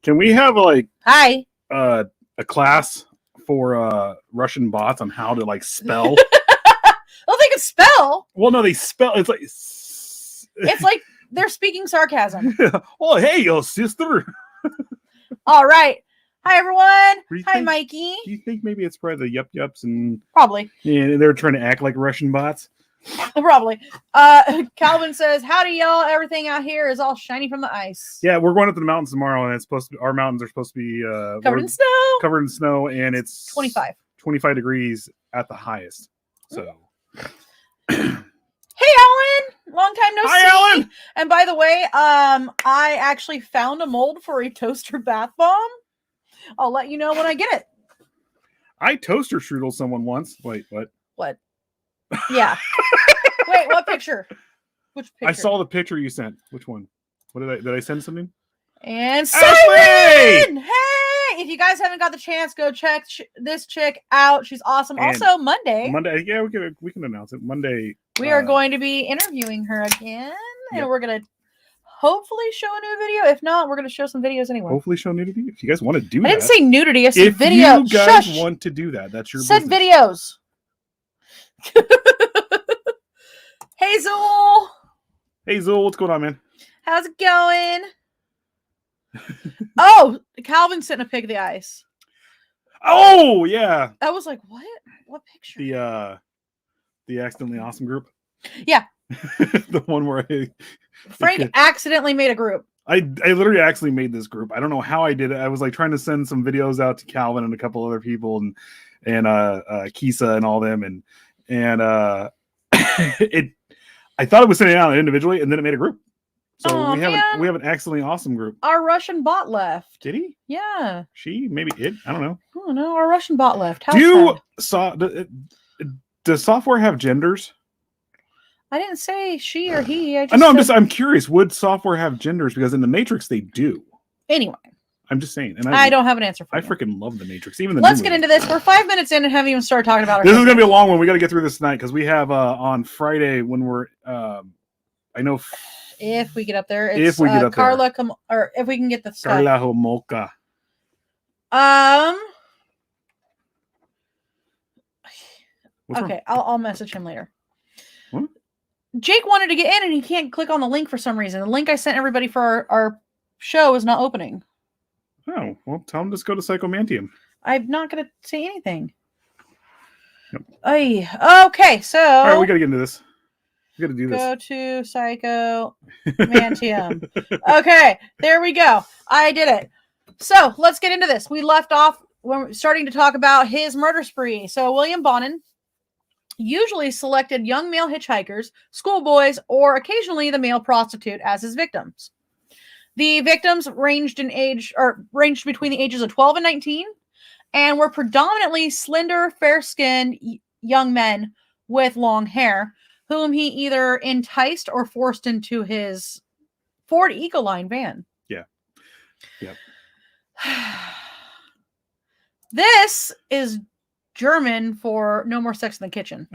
Can we have like Hi. a class for Russian bots on how to like spell? Well, they can spell. Well, no, they spell. It's like they're speaking sarcasm. Oh, hey, yo, sister. All right. Hi, everyone. Hi, think, Mikey. Do you think maybe it's probably the yups and probably? Yeah, they're trying to act like Russian bots. Probably. Calvin says, "Howdy, y'all. Everything out here is all shiny from the ice." Yeah, we're going up to the mountains tomorrow, and it's supposed to. Our mountains are supposed to be covered in snow, and it's 25 degrees at the highest. So, hey, Alan. Long time no see. Hi, Alan. And by the way, I actually found a mold for a toaster bath bomb. I'll let you know when I get it. I toaster strudel someone once. Wait, what? What? Yeah. Wait, what picture? Which picture? I saw the picture you sent. Which one? What did I send something? And Siren! Hey! If you guys haven't got the chance, go check this chick out. She's awesome. And also, Monday, yeah, we can announce it. Monday, we are going to be interviewing her again, and we're gonna hopefully show a new video. If not, we're gonna show some videos anyway. Hopefully, show nudity. If you guys want to do that, I didn't say nudity. I said if video. If you guys want to do that, that's your said business. Videos. Hey, Zool. Hey, Zool. What's going on, man? How's it going? Oh, Calvin sent a pic of the ice. Oh, yeah. I was like, what? What picture? The Accidentally Awesome group? Yeah. The one where Frank accidentally made a group. I literally actually made this group. I don't know how I did it. I was like trying to send some videos out to Calvin and a couple other people and Kisa and all them and I thought it was sending out individually and then it made a group. So we have an Accidentally Awesome group. Our Russian bot left. Did he? Yeah. She? Maybe it? I don't know. I don't know. Our Russian bot left. Does software have genders? I didn't say she or he. I'm curious. Would software have genders? Because in the Matrix they do. Anyway. I'm just saying. And I don't have an answer for you. I freaking love the Matrix. Let's get into this. We're 5 minutes in and haven't even started talking about it. This is going to be a long one. We got to get through this tonight because we have on Friday when we're I know if we get up there, if we get up Carla there. Or if we can get the stuff. Carla Homolka. Okay, I'll message him later. What? Jake wanted to get in and he can't click on the link for some reason. The link I sent everybody for our show is not opening. Oh, well, tell him to just go to Psychomantium. I'm not going to say anything. Yep. Okay, so... All right, we got to get into this. We got to do this. Go to Psychomantium. Okay, there we go. I did it. So, let's get into this. We left off when we're starting to talk about his murder spree. So, William Bonin usually selected young male hitchhikers, schoolboys, or occasionally the male prostitute as his victims. The victims ranged between the ages of 12 and 19 and were predominantly slender, fair-skinned young men with long hair whom he either enticed or forced into his Ford Ecoline van. Yeah. Yep. This is German for no more sex in the kitchen.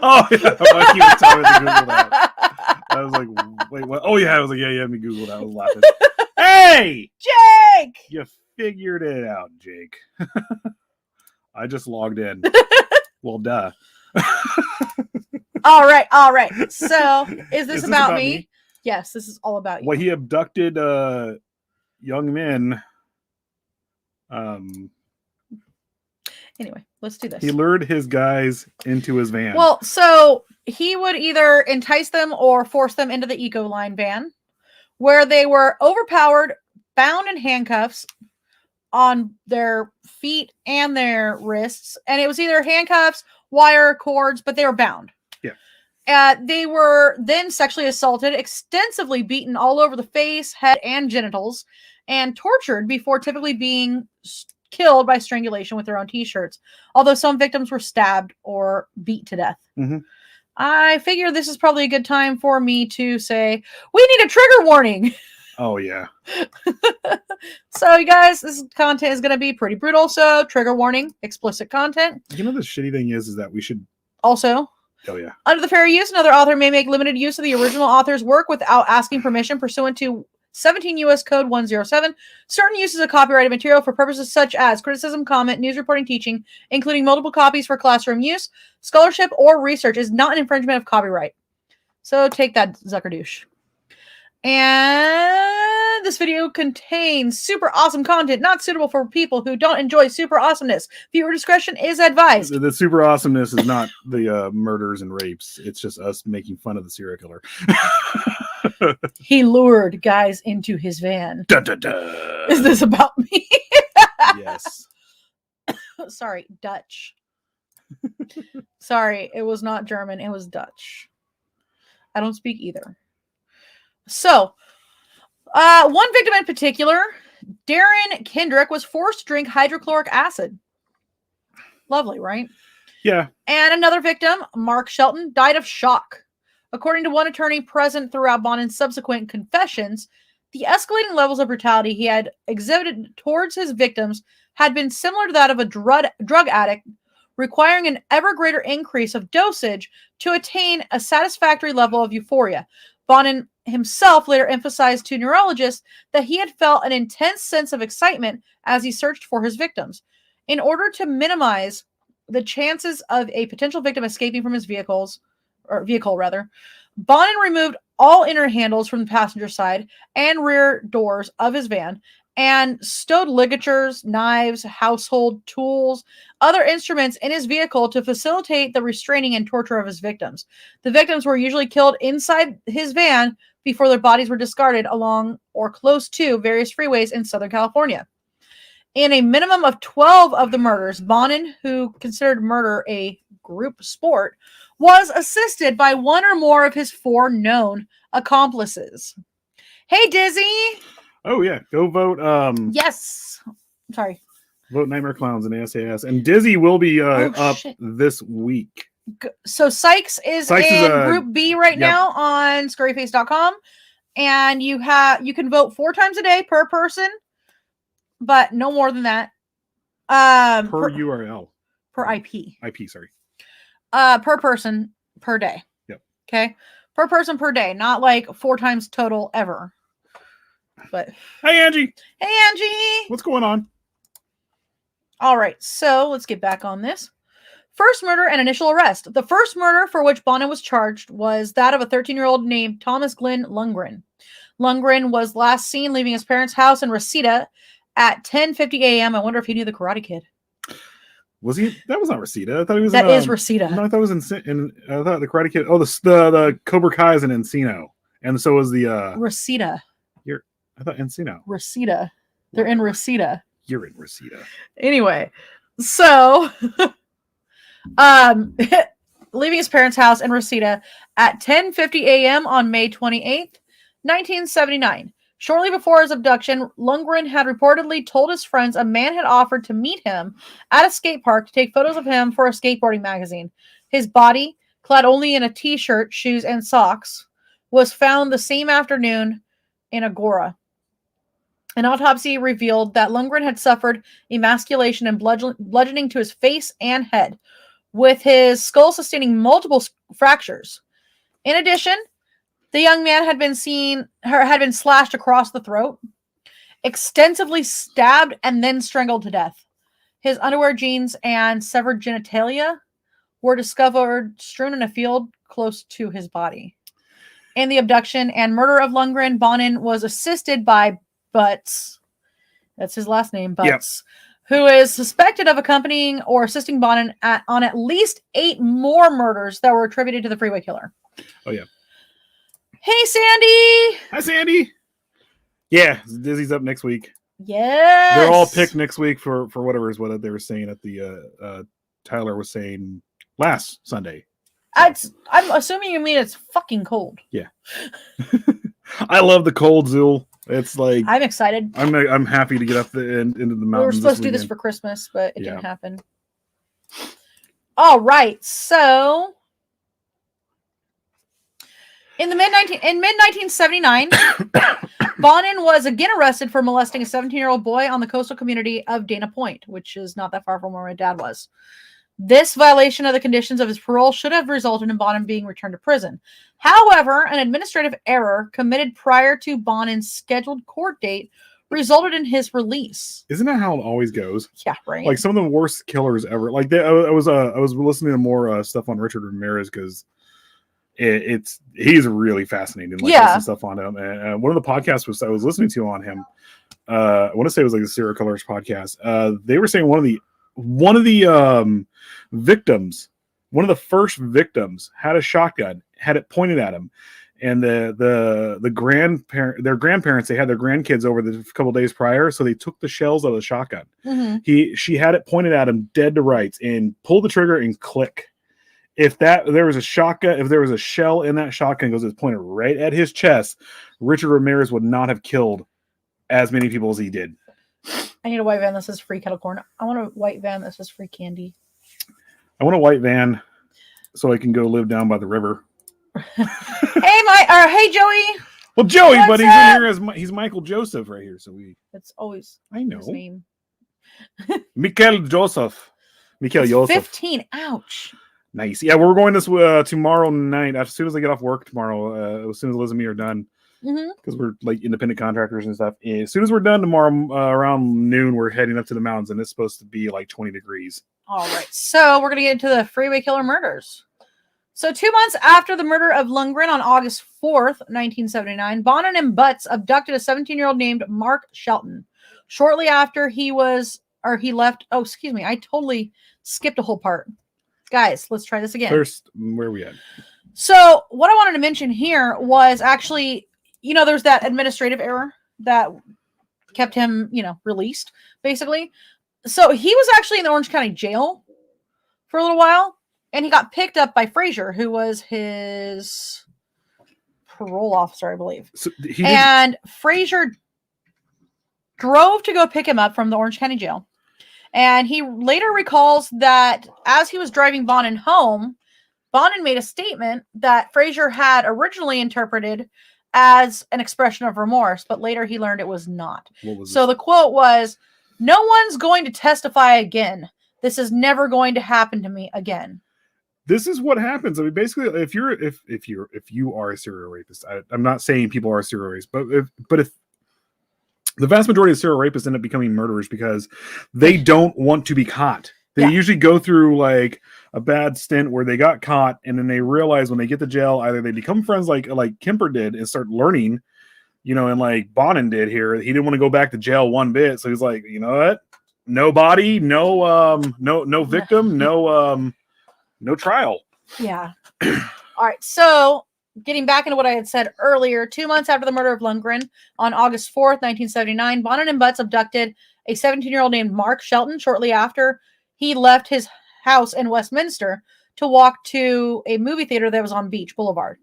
Oh, yeah. I keep telling me to Google that. I was like, wait, what? Oh, yeah. I was like, yeah, let me Google that. I was laughing. Hey! Jake! You figured it out, Jake. I just logged in. Well, duh. All right. So, is this about me? Yes, this is all about you. Well, he abducted young men. Anyway, let's do this. He lured his guys into his van. Well, so he would either entice them or force them into the Ecoline van, where they were overpowered, bound in handcuffs on their feet and their wrists. And it was either handcuffs, wire, cords, but they were bound. Yeah. They were then sexually assaulted, extensively beaten all over the face, head, and genitals, and tortured before typically being killed by strangulation with their own t-shirts, although some victims were stabbed or beat to death. Mm-hmm. I figure this is probably a good time for me to say, we need a trigger warning. Oh, yeah. So, you guys, this content is going to be pretty brutal, so trigger warning, explicit content. You know, the shitty thing is that we should... Also... Oh, yeah. Under the fair use, another author may make limited use of the original author's work without asking permission pursuant to 17 U.S. Code 107. Certain uses of copyrighted material for purposes such as criticism, comment, news reporting, teaching, including multiple copies for classroom use, scholarship, or research, is not an infringement of copyright. So take that, Zuckerdouche. And this video contains super awesome content not suitable for people who don't enjoy super awesomeness. Viewer discretion is advised. The super awesomeness is not the murders and rapes. It's just us making fun of the serial killer. He lured guys into his van. Dun, dun, dun. Is this about me? Yes. Sorry, Dutch. Sorry, it was not German. It was Dutch. I don't speak either. So, one victim in particular, Darren Kendrick, was forced to drink hydrochloric acid. Lovely, right? Yeah. And another victim, Mark Shelton, died of shock. According to one attorney present throughout Bonin's subsequent confessions, the escalating levels of brutality he had exhibited towards his victims had been similar to that of a drug addict, requiring an ever greater increase of dosage to attain a satisfactory level of euphoria. Bonin himself later emphasized to neurologists that he had felt an intense sense of excitement as he searched for his victims. In order to minimize the chances of a potential victim escaping from his vehicle, Bonin removed all inner handles from the passenger side and rear doors of his van and stowed ligatures, knives, household tools, other instruments in his vehicle to facilitate the restraining and torture of his victims. The victims were usually killed inside his van before their bodies were discarded along or close to various freeways in Southern California. In a minimum of 12 of the murders, Bonin, who considered murder a group sport, was assisted by one or more of his 4 known accomplices. Hey, Dizzy! Oh, yeah. Go vote. Yes. Sorry. Vote Nightmare Clowns in the SAS. And Dizzy will be up this week. So Sykes is in Group B right now on scurryface.com. And you can vote 4 times a day per person, but no more than that. Per URL. Per IP. IP, sorry. Per person per day. Yep. Okay. Per person per day, not like 4 times total ever. But hey, Angie. Hey, Angie. What's going on? All right. So let's get back on this. First murder and initial arrest. The first murder for which Bonin was charged was that of a 13-year-old named Thomas Glenn Lundgren. Lundgren was last seen leaving his parents' house in Reseda at 10:50 a.m. I wonder if he knew the Karate Kid. Was he? That was not Reseda. I thought he was. That is Reseda. No, I thought it was in. I thought the Karate Kid. Oh, the Cobra Kai is in Encino, and so was the Reseda. I thought Encino. Reseda. They're in Reseda. You're in Reseda. Anyway, so leaving his parents' house in Reseda at 10:50 a.m. on May 28th, 1979. Shortly before his abduction, Lundgren had reportedly told his friends a man had offered to meet him at a skate park to take photos of him for a skateboarding magazine. His body, clad only in a t-shirt, shoes, and socks, was found the same afternoon in Agora. An autopsy revealed that Lundgren had suffered emasculation and bludgeoning to his face and head, with his skull sustaining multiple fractures. In addition, the young man had been slashed across the throat, extensively stabbed, and then strangled to death. His underwear, jeans, and severed genitalia were discovered strewn in a field close to his body. In the abduction and murder of Lundgren, Bonin was assisted by Butts. That's his last name, Butts. Yep. Who is suspected of accompanying or assisting Bonin on at least 8 more murders that were attributed to the Freeway Killer. Oh, yeah. Hey, Sandy! Hi, Sandy! Yeah, Dizzy's up next week. Yes! They're all picked next week for whatever is what they were saying at the Tyler was saying last Sunday. So. I'm assuming you mean it's fucking cold. Yeah. I love the cold, Zool. It's like I'm excited. I'm happy to get up into the mountains. We were supposed to do this for Christmas, but it didn't happen. All right, so in mid 1979, Bonin was again arrested for molesting a 17-year-old boy on the coastal community of Dana Point, which is not that far from where my dad was. This violation of the conditions of his parole should have resulted in Bonin being returned to prison. However, an administrative error committed prior to Bonin's scheduled court date resulted in his release. Isn't that how it always goes? Yeah, right. Like some of the worst killers ever. Like I was listening to more stuff on Richard Ramirez because he's really fascinating. Like listening stuff on him. And one of the podcasts I was listening to on him. I want to say it was like the serial killers podcast. They were saying one of the victims, one of the first victims, had a shotgun, had it pointed at him, and their grandparents, they had their grandkids over the couple days prior, so they took the shells out of the shotgun. Mm-hmm. She had it pointed at him, dead to rights, and pulled the trigger and click. If there was a shell in that shotgun, goes, it's pointed right at his chest, Richard Ramirez would not have killed as many people as he did. I need a white van that says free kettle corn. I want a white van that says free candy. I want a white van so I can go live down by the river. Hey Joey. Well, Joey, but he's in here as he's Michael Joseph right here. So That's always I know his name. Michael Joseph. 15. Ouch. Nice. Yeah, we're going this tomorrow night. As soon as I get off work tomorrow, as soon as Liz and me are done. Because we're like independent contractors and stuff. As soon as we're done tomorrow around noon, we're heading up to the mountains, and it's supposed to be like 20 degrees. All right, so we're gonna get into the Freeway Killer murders. So 2 months after the murder of Lundgren on August 4th, 1979, Bonin and Butts abducted a 17-year-old named Mark Shelton. Shortly after he left. Oh, excuse me, I totally skipped a whole part. Guys, let's try this again. First, where are we at? So what I wanted to mention here was actually, there's that administrative error that kept him, released, basically. So he was actually in the Orange County jail for a little while, and he got picked up by Frazier, who was his parole officer, I believe. So Frazier drove to go pick him up from the Orange County jail. And he later recalls that as he was driving Bonin home, Bonin made a statement that Frazier had originally interpreted as an expression of remorse, but later he learned it was not. So the quote was, "No one's going to testify again. This is never going to happen to me again." This is what happens. I mean, basically, if you are a serial rapist, I'm not saying people are serial rapists, but if the vast majority of serial rapists end up becoming murderers because they don't want to be caught. They usually go through like a bad stint where they got caught, and then they realize when they get to jail, either they become friends like Kemper did and start learning, and like Bonin did here. He didn't want to go back to jail one bit, so he's like, you know what? No body, no victim, no trial. Yeah. All right. So getting back into what I had said earlier, 2 months after the murder of Lundgren on August 4th, 1979, Bonin and Butts abducted a 17-year-old named Mark Shelton shortly after he left his house in Westminster to walk to a movie theater that was on Beach Boulevard.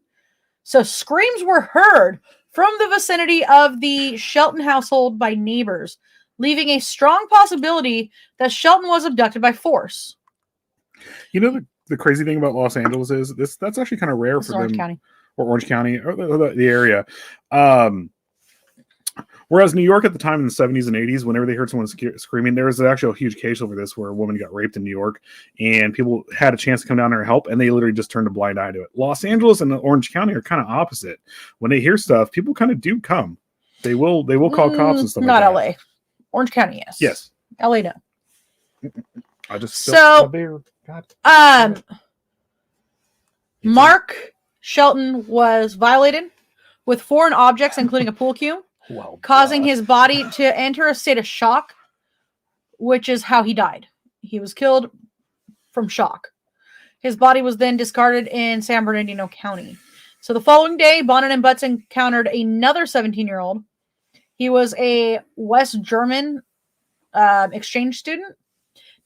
So screams were heard from the vicinity of the Shelton household by neighbors, leaving a strong possibility that Shelton was abducted by force. The crazy thing about Los Angeles is that's actually kind of rare for Orange them. County. Or Orange County, or the area. Whereas New York at the time in the 70s and 80s, whenever they heard someone screaming, there was actually a huge case over this where a woman got raped in New York, and people had a chance to come down there and help, and they literally just turned a blind eye to it. Los Angeles and Orange County are kind of opposite. When they hear stuff, people kind of do come. They will call cops and stuff like that. Not LA. Orange County, yes. Yes. LA, no. I just Mark Shelton was violated with foreign objects, including a pool cue, causing his body to enter a state of shock, which is how he died. He was killed from shock. His body was then discarded in San Bernardino County. So the following day, Bonin and Butts encountered another 17-year-old. He was a West German exchange student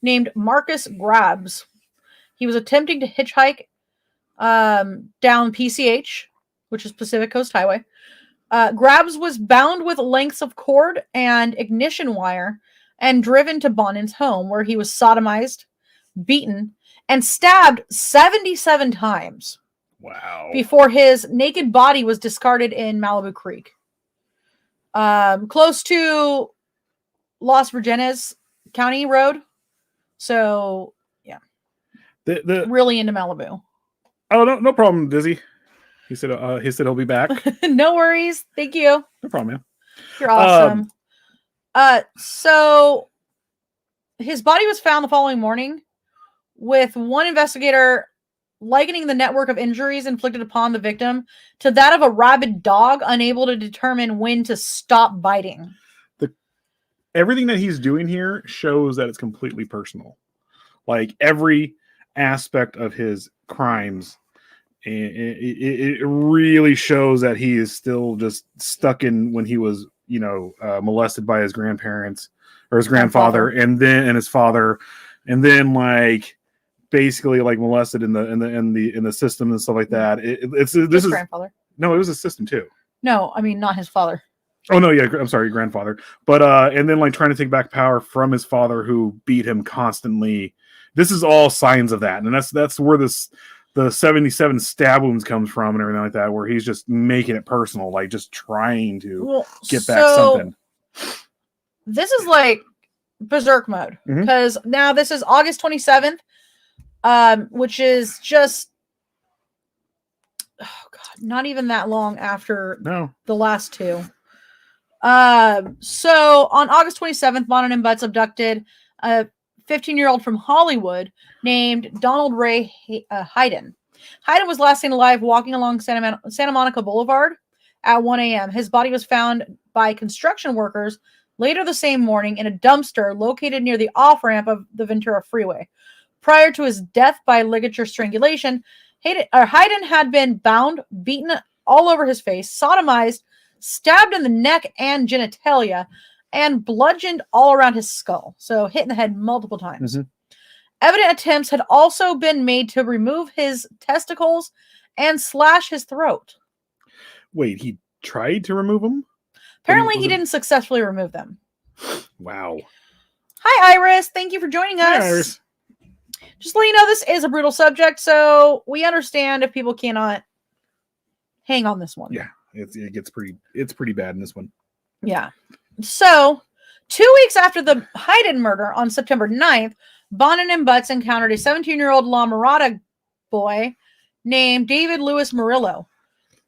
named Marcus Grabs. He was attempting to hitchhike down PCH, which is Pacific Coast Highway. Grabs was bound with lengths of cord and ignition wire and driven to Bonin's home, where he was sodomized, beaten, and stabbed 77 times. Wow. Before his naked body was discarded in Malibu Creek. Close to Las Virgenes County Road. So, yeah. The really into Malibu. Oh, no problem, Dizzy. He said he'll be back. No worries. Thank you. No problem, man. You're awesome. So his body was found the following morning, with one investigator likening the network of injuries inflicted upon the victim to that of a rabid dog unable to determine when to stop biting. Everything that he's doing here shows that it's completely personal. Like every aspect of his crimes, it really shows that he is still just stuck in when he was, molested by his grandparents or his grandfather, and his father, and then like basically like molested in the system and stuff like that. This is grandfather. No, it was a system too. No, I mean not his father. Oh no, yeah, I'm sorry, grandfather. But and then like trying to take back power from his father who beat him constantly. This is all signs of that. And that's where the 77 stab wounds comes from and everything like that, where he's just making it personal, like just trying to get back something. This is like berserk mode, because now this is August 27th, which is just not even that long after the last two. So on August 27th, Bonin and Butts abducted a 15-year-old from Hollywood named Donald Ray Hayden. Hayden was last seen alive walking along Santa Monica Boulevard at 1 a.m. His body was found by construction workers later the same morning in a dumpster located near the off-ramp of the Ventura Freeway. Prior to his death by ligature strangulation, Hayden had been bound, beaten all over his face, sodomized, stabbed in the neck and genitalia, and bludgeoned all around his skull. So hit in the head multiple times. Evident attempts had also been made to remove his testicles and slash his throat. Wait, he tried to remove them? Apparently he didn't successfully remove them. Wow. Hi, Iris. Thank you for joining us. Hi, Iris. Just to let you know, this is a brutal subject, so we understand if people cannot hang on this one. Yeah, it's pretty bad in this one. Yeah. So, 2 weeks after the Hayden murder on September 9th, Bonin and Butts encountered a 17-year-old La Mirada boy named David Lewis Murillo.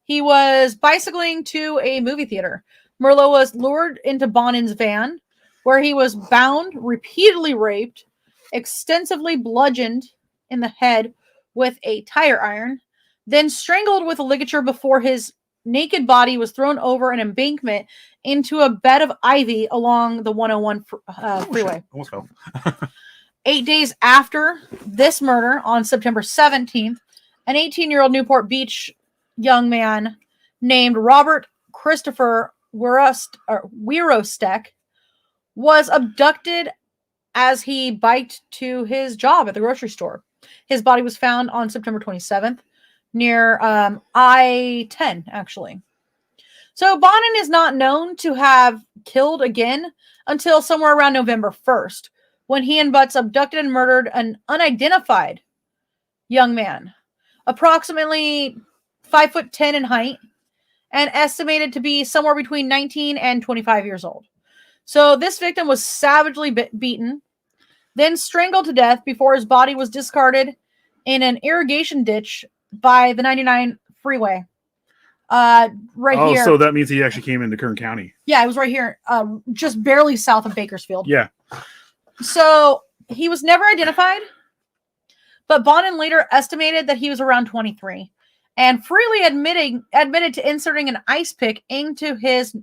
He was bicycling to a movie theater. Murillo was lured into Bonin's van, where he was bound, repeatedly raped, extensively bludgeoned in the head with a tire iron, then strangled with a ligature before his naked body was thrown over an embankment into a bed of ivy along the 101 freeway. Almost fell. 8 days after this murder, on September 17th, an 18-year-old Newport Beach young man named Robert Christopher Wierostek was abducted as he biked to his job at the grocery store. His body was found on September 27th near I-10, actually. So Bonin is not known to have killed again until somewhere around November 1st, when he and Butts abducted and murdered an unidentified young man, approximately 5'10" in height, and estimated to be somewhere between 19 and 25 years old. So this victim was savagely beaten, then strangled to death before his body was discarded in an irrigation ditch by the 99 freeway. Here. Oh, so that means he actually came into Kern County. Yeah, it was right here, just barely south of Bakersfield. Yeah. So he was never identified, but Bonin later estimated that he was around 23 and freely admitted to inserting an ice pick into his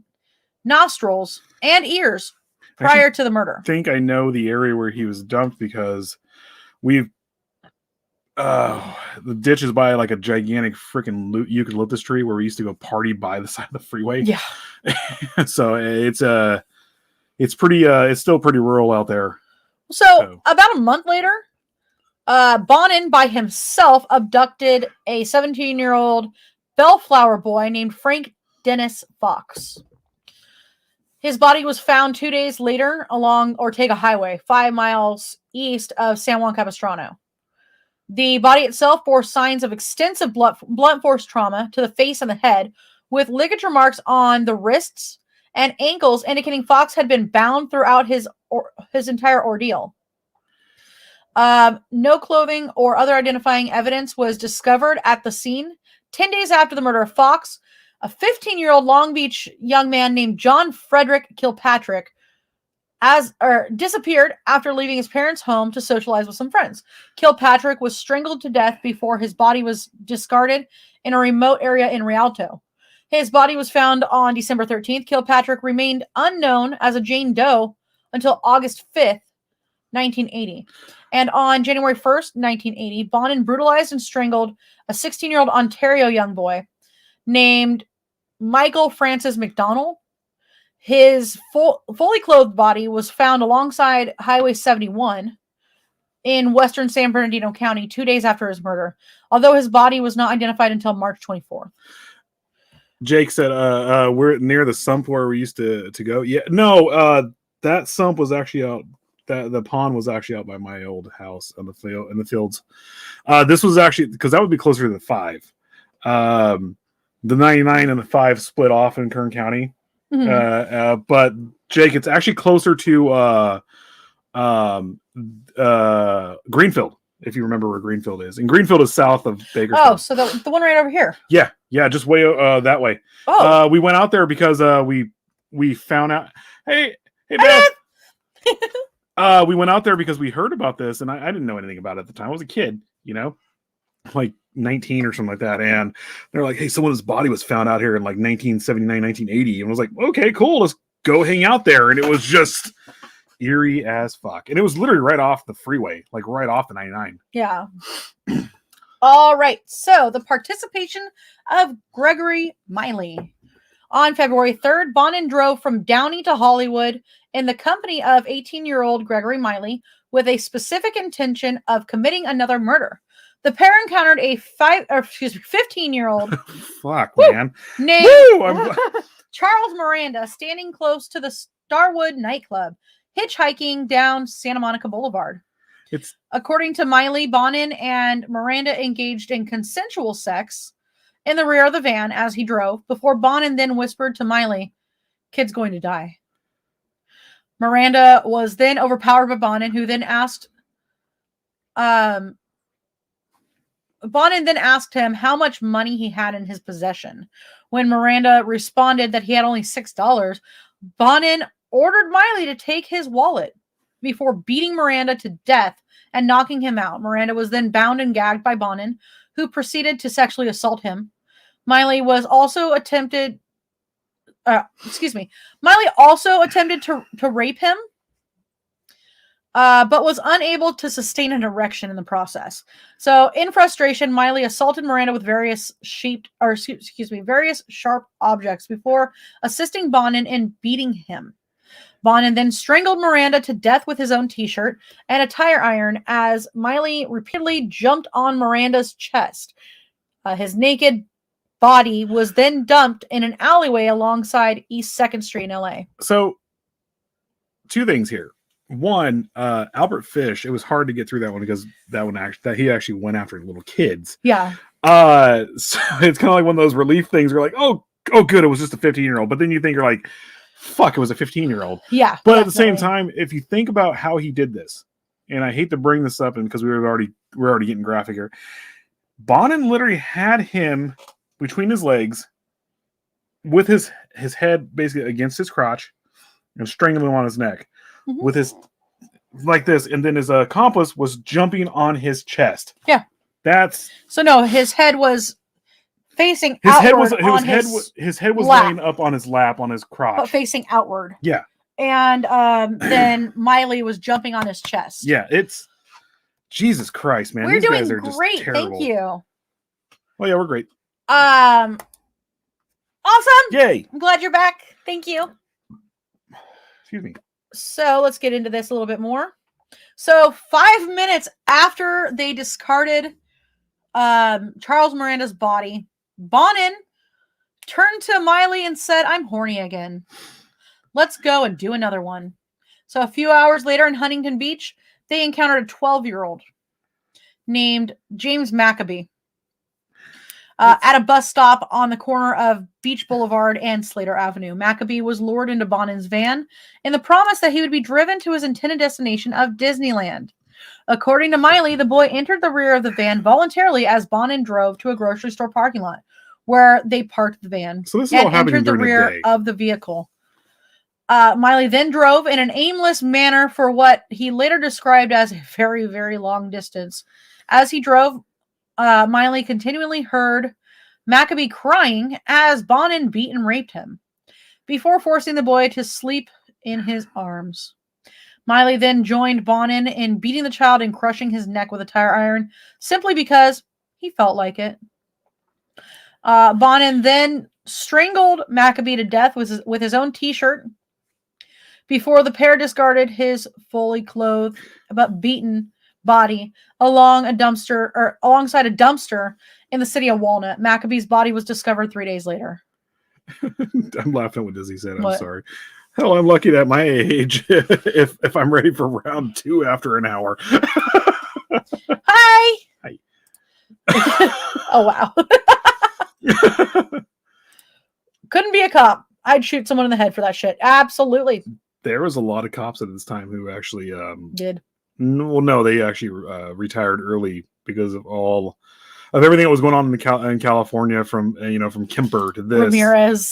nostrils and ears prior to the murder. I think I know the area where he was dumped because the ditch is by like a gigantic freaking eucalyptus tree where we used to go party by the side of the freeway. Yeah. So it's still pretty rural out there. So about a month later, Bonin by himself abducted a 17-year-old Bellflower boy named Frank Dennis Fox. His body was found 2 days later along Ortega Highway, 5 miles east of San Juan Capistrano. The body itself bore signs of extensive blunt force trauma to the face and the head, with ligature marks on the wrists and ankles indicating Fox had been bound throughout his entire ordeal. No clothing or other identifying evidence was discovered at the scene. 10 days after the murder of Fox, a 15-year-old Long Beach young man named John Frederick Kilpatrick disappeared after leaving his parents' home to socialize with some friends. Kilpatrick was strangled to death before his body was discarded in a remote area in Rialto. His body was found on December 13th. Kilpatrick remained unknown as a Jane Doe until August 5th, 1980. And on January 1st, 1980, Bonin brutalized and strangled a 16-year-old Ontario young boy named Michael Francis McDonald. His fully clothed body was found alongside Highway 71 in western San Bernardino County 2 days after his murder, although his body was not identified until March 24th. Jake said, we're near the sump where we used to go. Yeah, no, that sump was actually out. The pond was actually out by my old house in the fields. This was actually, because that would be closer to the 5. The 99 and the 5 split off in Kern County. Mm-hmm. But Jake, it's actually closer to Greenfield, if you remember where Greenfield is. And Greenfield is south of Bakersfield. Oh, so the one right over here. Yeah, just way that way. Oh, we went out there because we found out. Hey, Beth. We went out there because we heard about this, and I didn't know anything about it at the time. I was a kid, like 19 or something like that. And they're like, hey, someone's body was found out here in like 1979, 1980. And I was like, okay, cool. Let's go hang out there. And it was just eerie as fuck. And it was literally right off the freeway, like right off the 99. Yeah. All right. So the participation of Gregory Miley. On February 3rd, Bonin drove from Downey to Hollywood in the company of 18-year-old Gregory Miley with a specific intention of committing another murder. The pair encountered a 15-year-old fuck, man, named Charles Miranda standing close to the Starwood nightclub, hitchhiking down Santa Monica Boulevard. According to Miley, Bonin and Miranda engaged in consensual sex in the rear of the van as he drove, before Bonin then whispered to Miley, "Kid's going to die." Miranda was then overpowered by Bonin, who then asked him how much money he had in his possession. When Miranda responded that he had only $6, Bonin ordered Miley to take his wallet before beating Miranda to death and knocking him out. Miranda was then bound and gagged by Bonin, who proceeded to sexually assault him. Miley also attempted to rape him, but was unable to sustain an erection in the process. So, in frustration, Miley assaulted Miranda with various sharp objects before assisting Bonin in beating him. Bonin then strangled Miranda to death with his own t-shirt and a tire iron as Miley repeatedly jumped on Miranda's chest. His naked body was then dumped in an alleyway alongside East 2nd Street in LA. So, two things here. One, Albert Fish, it was hard to get through that one because that he actually went after little kids. Yeah. So it's kind of like one of those relief things where like, oh good, it was just a 15-year-old. But then you think you're like, fuck, it was a 15-year-old. Yeah. But definitely. At the same time, if you think about how he did this, and I hate to bring this up, and because we're already getting graphic here, Bonin literally had him between his legs with his head basically against his crotch and strangling him on his neck. Mm-hmm. With his like this, and then his accomplice was jumping on his chest. Yeah, his head was facing outward. His head was laying up on his lap on his crotch, but facing outward. Yeah, and then Miley was jumping on his chest. Yeah, it's Jesus Christ, man. We're These doing guys are great. Just terrible. Thank you. Oh yeah, we're great. Awesome. Yay! I'm glad you're back. Thank you. Excuse me. So let's get into this a little bit more. So 5 minutes after they discarded Charles Miranda's body, Bonin turned to Miley and said, "I'm horny again. Let's go and do another one." So a few hours later in Huntington Beach, they encountered a 12-year-old named James Maccabee at a bus stop on the corner of Beach Boulevard and Slater Avenue. Maccabee was lured into Bonin's van in the promise that he would be driven to his intended destination of Disneyland. According to Miley, the boy entered the rear of the van voluntarily as Bonin drove to a grocery store parking lot where they parked the van So this is all and happening entered the during the rear day. of the vehicle. Miley then drove in an aimless manner for what he later described as a very, very long distance. As he drove, Miley continually heard Maccabee crying as Bonin beat and raped him before forcing the boy to sleep in his arms. Miley then joined Bonin in beating the child and crushing his neck with a tire iron simply because he felt like it. Bonin then strangled Maccabee to death with his own t-shirt before the pair discarded his fully clothed but beaten body alongside a dumpster in the city of Walnut. Maccabee's body was discovered 3 days later. I'm laughing at what Dizzy said. I'm What? sorry. Hell, I'm lucky at my age if I'm ready for round 2 after an hour. Hi. Hi. Oh, wow. Couldn't be a cop. I'd shoot someone in the head for that shit. Absolutely. There was a lot of cops at this time who actually Did. No, they actually retired early because of everything that was going on in California, from from Kemper to this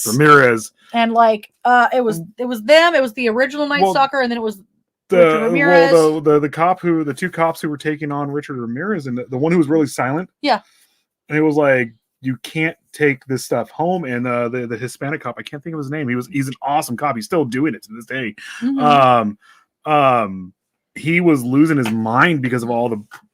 Ramirez, and like it was them. It was the original Night Stalker, and then it was Richard Ramirez. the two cops who were taking on Richard Ramirez, and the one who was really silent. Yeah, and it was like, you can't take this stuff home. And the Hispanic cop, I can't think of his name. He's an awesome cop. He's still doing it to this day. Mm-hmm. He was losing his mind because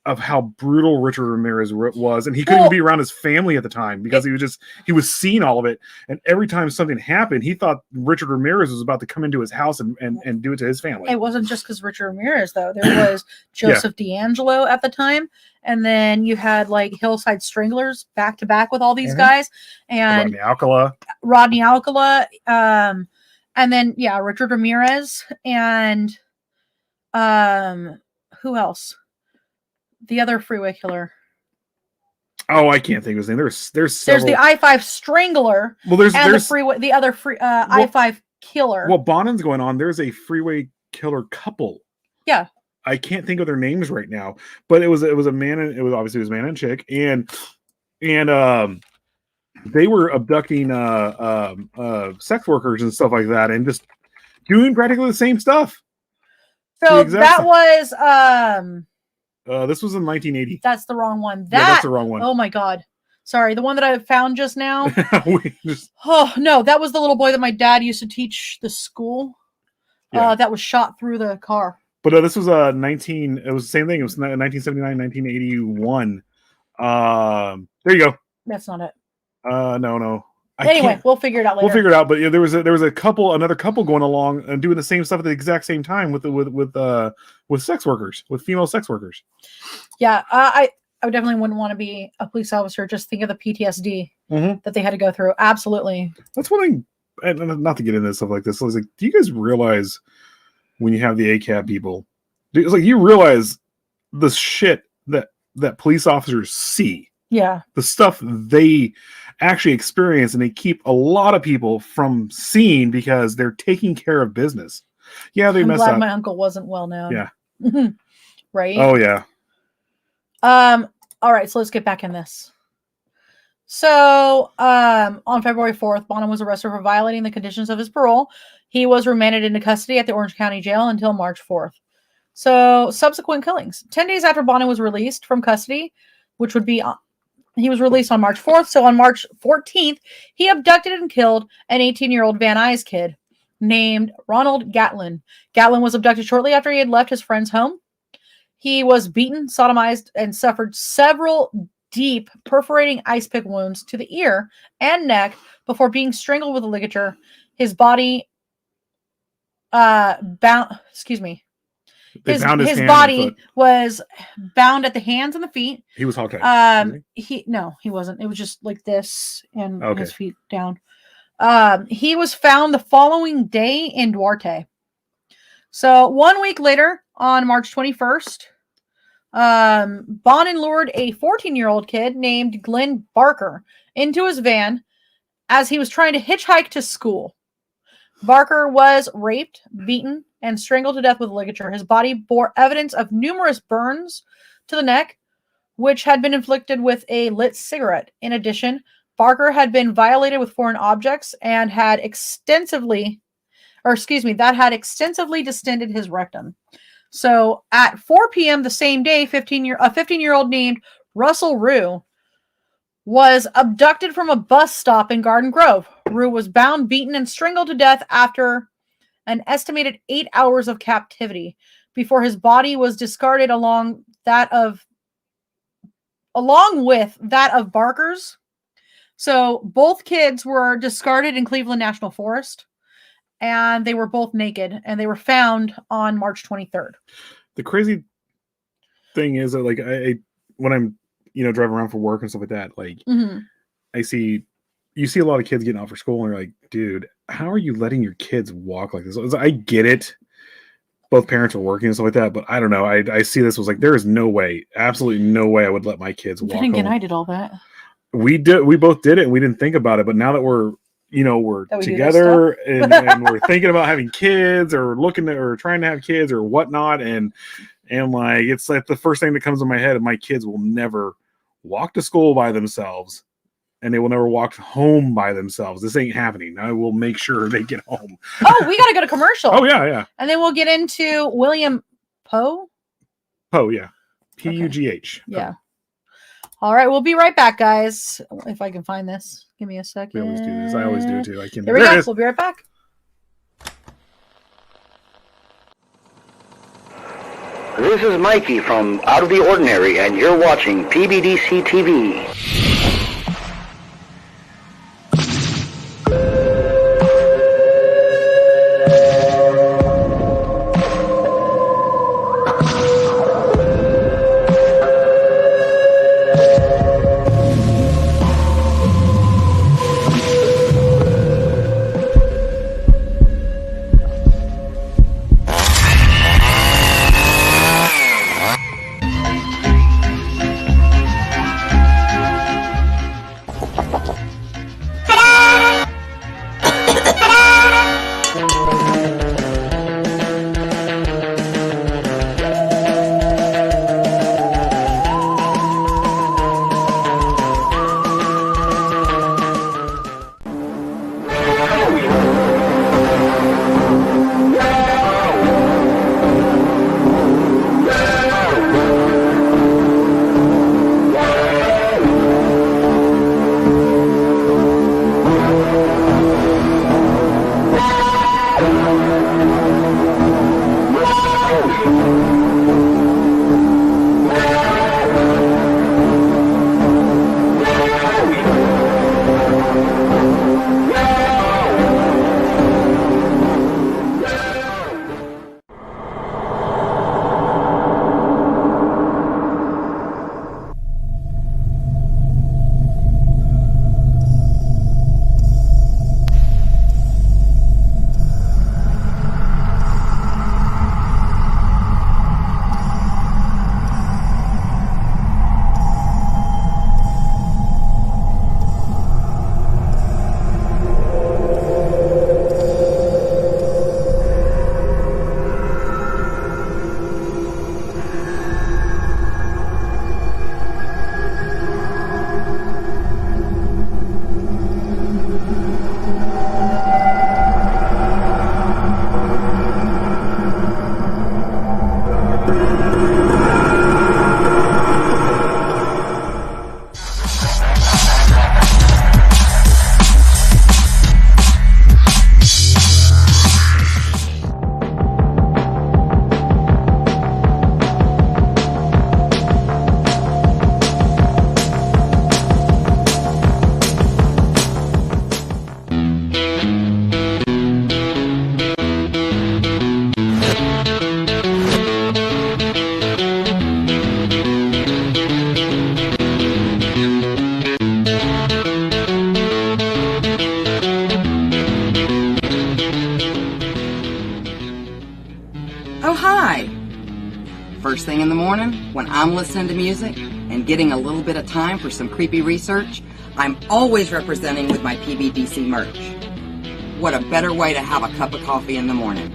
of how brutal Richard Ramirez was, and he couldn't be around his family at the time because he was seeing all of it. And every time something happened, he thought Richard Ramirez was about to come into his house and do it to his family. It wasn't just because Richard Ramirez, though. There was Joseph D'Angelo at the time, and then you had like Hillside Stranglers back to back with all these guys, and Rodney Alcala, and then Richard Ramirez, and who else? The other Freeway Killer. Oh, I can't think of his name. There's the I-5 Strangler. Well, there's the other I-5 Killer. Well, Bonin's going on. There's a Freeway Killer couple. Yeah. I can't think of their names right now, but it was a man, and it was obviously man and chick, and they were abducting sex workers and stuff like that, and just doing practically the same stuff. So that was this was in 1980. That's the wrong one. That's the wrong one. Oh my god. Sorry, the one that I found just now. Oh no, that was the little boy that my dad used to teach the school. That was shot through the car. But this was it was the same thing. It was 1979, 1981. There you go. That's not it. No. Anyway, we'll figure it out later. We'll figure it out. But there was another couple going along and doing the same stuff at the exact same time with sex workers, with female sex workers. Yeah, I definitely wouldn't want to be a police officer. Just think of the PTSD that they had to go through. Absolutely. That's one thing. And not to get into stuff like this, I was like, do you guys realize when you have the ACAB people, it's like you realize the shit that police officers see. Yeah. The stuff they actually experience, and they keep a lot of people from seeing because they're taking care of business. Yeah, they mess up. I'm glad my uncle wasn't well known. Yeah. Right? Oh, yeah. All right, so let's get back in this. So, on February 4th, Bonin was arrested for violating the conditions of his parole. He was remanded into custody at the Orange County Jail until March 4th. So, subsequent killings. 10 days after Bonin was released from custody, which would be... He was released on March 4th. So on March 14th, he abducted and killed an 18-year-old Van Nuys kid named Ronald Gatlin. Gatlin was abducted shortly after he had left his friend's home. He was beaten, sodomized, and suffered several deep perforating ice pick wounds to the ear and neck before being strangled with a ligature. His body his body was bound at the hands and the feet. He was Hawkeye. He wasn't. It was just like this and his feet down. He was found the following day in Duarte. So 1 week later, on March 21st, Bonin lured a 14-year-old kid named Glenn Barker into his van as he was trying to hitchhike to school. Barker was raped, beaten, and strangled to death with ligature. His body bore evidence of numerous burns to the neck, which had been inflicted with a lit cigarette. In addition, Barker had been violated with foreign objects and had extensively distended his rectum. So at 4 p.m. the same day, a 15-year-old named Russell Rue was abducted from a bus stop in Garden Grove. Rue was bound, beaten, and strangled to death after an estimated 8 hours of captivity before his body was discarded along with that of Barker's. So both kids were discarded in Cleveland National Forest, and they were both naked, and they were found on March 23rd. The crazy thing is that, like, I when I'm driving around for work and stuff like that, like, you see a lot of kids getting out for school, and you're like, dude, how are you letting your kids walk like this? I get it. Both parents are working and stuff like that, but I don't know. I see this was like, there is no way, absolutely no way I would let my kids walk home. I did all that. We both did it, and we didn't think about it. But now that we're together and we're thinking about having kids or trying to have kids or whatnot, and like, it's like the first thing that comes to my head, my kids will never walk to school by themselves, and they will never walk home by themselves. This ain't happening. I will make sure they get home. Oh, we got to go to commercial. Oh, yeah. And then we'll get into William Poe. Poe, yeah. P-U-G-H. Okay. Yeah. All right, we'll be right back, guys. If I can find this. Give me a second. We always do this. I always do it, too. There we go. We'll be right back. This is Mikey from Out of the Ordinary, and you're watching PBDC TV. First thing in the morning, when I'm listening to music and getting a little bit of time for some creepy research, I'm always representing with my PBDC merch. what a better way to have a cup of coffee in the morning.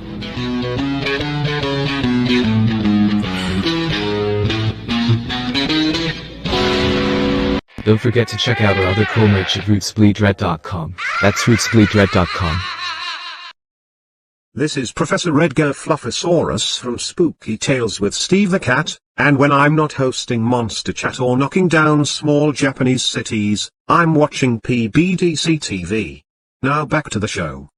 Don't forget to check out our other cool merch at rootsbleedred.com. That's rootsbleedred.com. This is Professor Edgar Fluffosaurus from Spooky Tales with Steve the Cat, and when I'm not hosting Monster Chat or knocking down small Japanese cities, I'm watching PBDC TV. Now back to the show.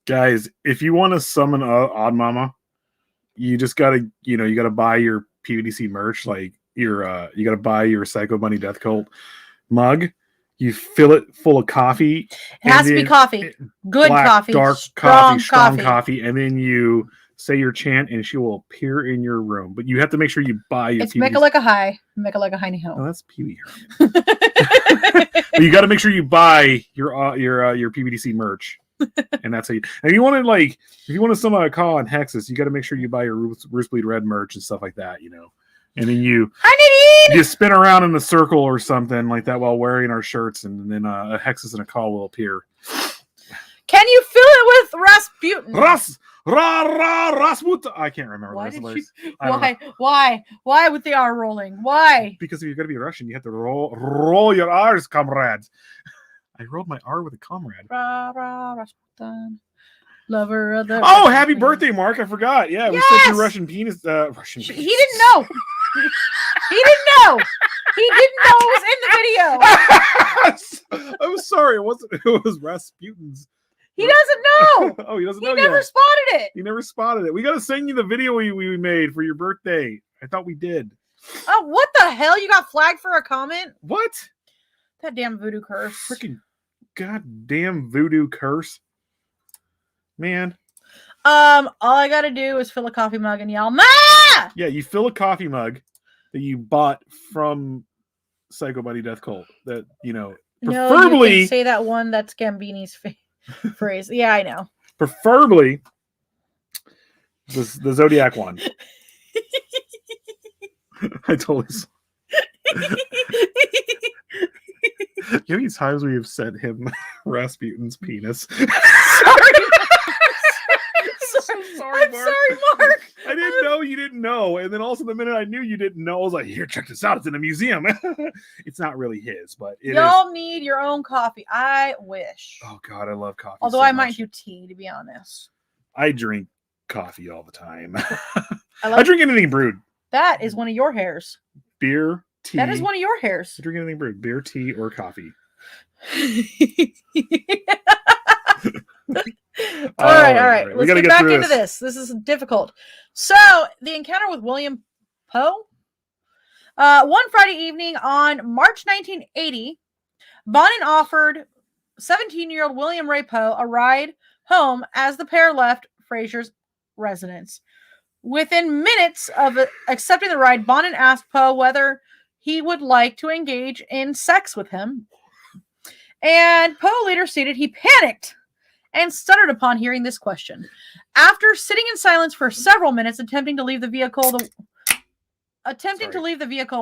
Guys, if you want to summon Odd Mama, you just gotta, you gotta buy your PBDC merch, like you gotta buy your Psycho Bunny Death Cult mug. You fill it full of coffee. It has to be coffee. Good black, coffee. dark strong coffee, and then you say your chant, and she will appear in your room. But you have to make sure you buy your. It's Mecca like a high, Mecca like a high Oh, ho. that's Pee Wee. You got to make sure you buy your PBDC merch, and that's how you. And you want to if you want to summon a call on Hexus, you got to make sure you buy your Roots Bleed Red merch and stuff like that. And then you spin around in a circle or something like that while wearing our shirts, and then a Hexus and a call will appear. Can you fill it with Rasputin? Rasputin. I can't remember. Why the did rest you? of the lyrics. Why with the R rolling? Why? Because if you're gonna be Russian, you have to roll your R's, comrades. I rolled my R with a comrade. Rasputin, lover of the. Oh, happy birthday, Mark! I forgot. Yeah, we said your Russian penis. Russian. He didn't know. He didn't know. He didn't know it was in the video. I'm sorry. It wasn't. It was Rasputin's. He doesn't know. Oh, he doesn't know. He never yet. spotted it. He never spotted it. We got to send you the video we made for your birthday. I thought we did. Oh, what the hell? You got flagged for a comment? What? That damn voodoo curse. Freaking goddamn voodoo curse. Man. All I gotta do is fill a coffee mug and yell, "Ma!" Yeah, you fill a coffee mug that you bought from Psycho Bunny Death Cult. That No, preferably you can say that one that's Gambini's phrase. Yeah, I know. Preferably the Zodiac one. I totally. You know how many times we have sent him Rasputin's penis? Sorry, I'm sorry, Mark. I didn't know you didn't know, and then also the minute I knew you didn't know, I was like, "Here, check this out. It's in a museum." It's not really his, but y'all need your own coffee. I wish. Oh God, I love coffee. Although so I might much. do tea, to be honest. I drink coffee all the time. I drink anything brewed. That is one of your hairs. Beer, tea. That is one of your hairs. I drink anything brewed. Beer, tea, or coffee. All right. We Let's gotta get back through into this. This is difficult. So, the encounter with William Poe. One Friday evening on March 1980, Bonin offered 17-year-old William Ray Poe a ride home as the pair left Fraser's residence. Within minutes of accepting the ride, Bonin asked Poe whether he would like to engage in sex with him. And Poe later stated he panicked and stuttered upon hearing this question. After sitting in silence for several minutes, attempting to leave the vehicle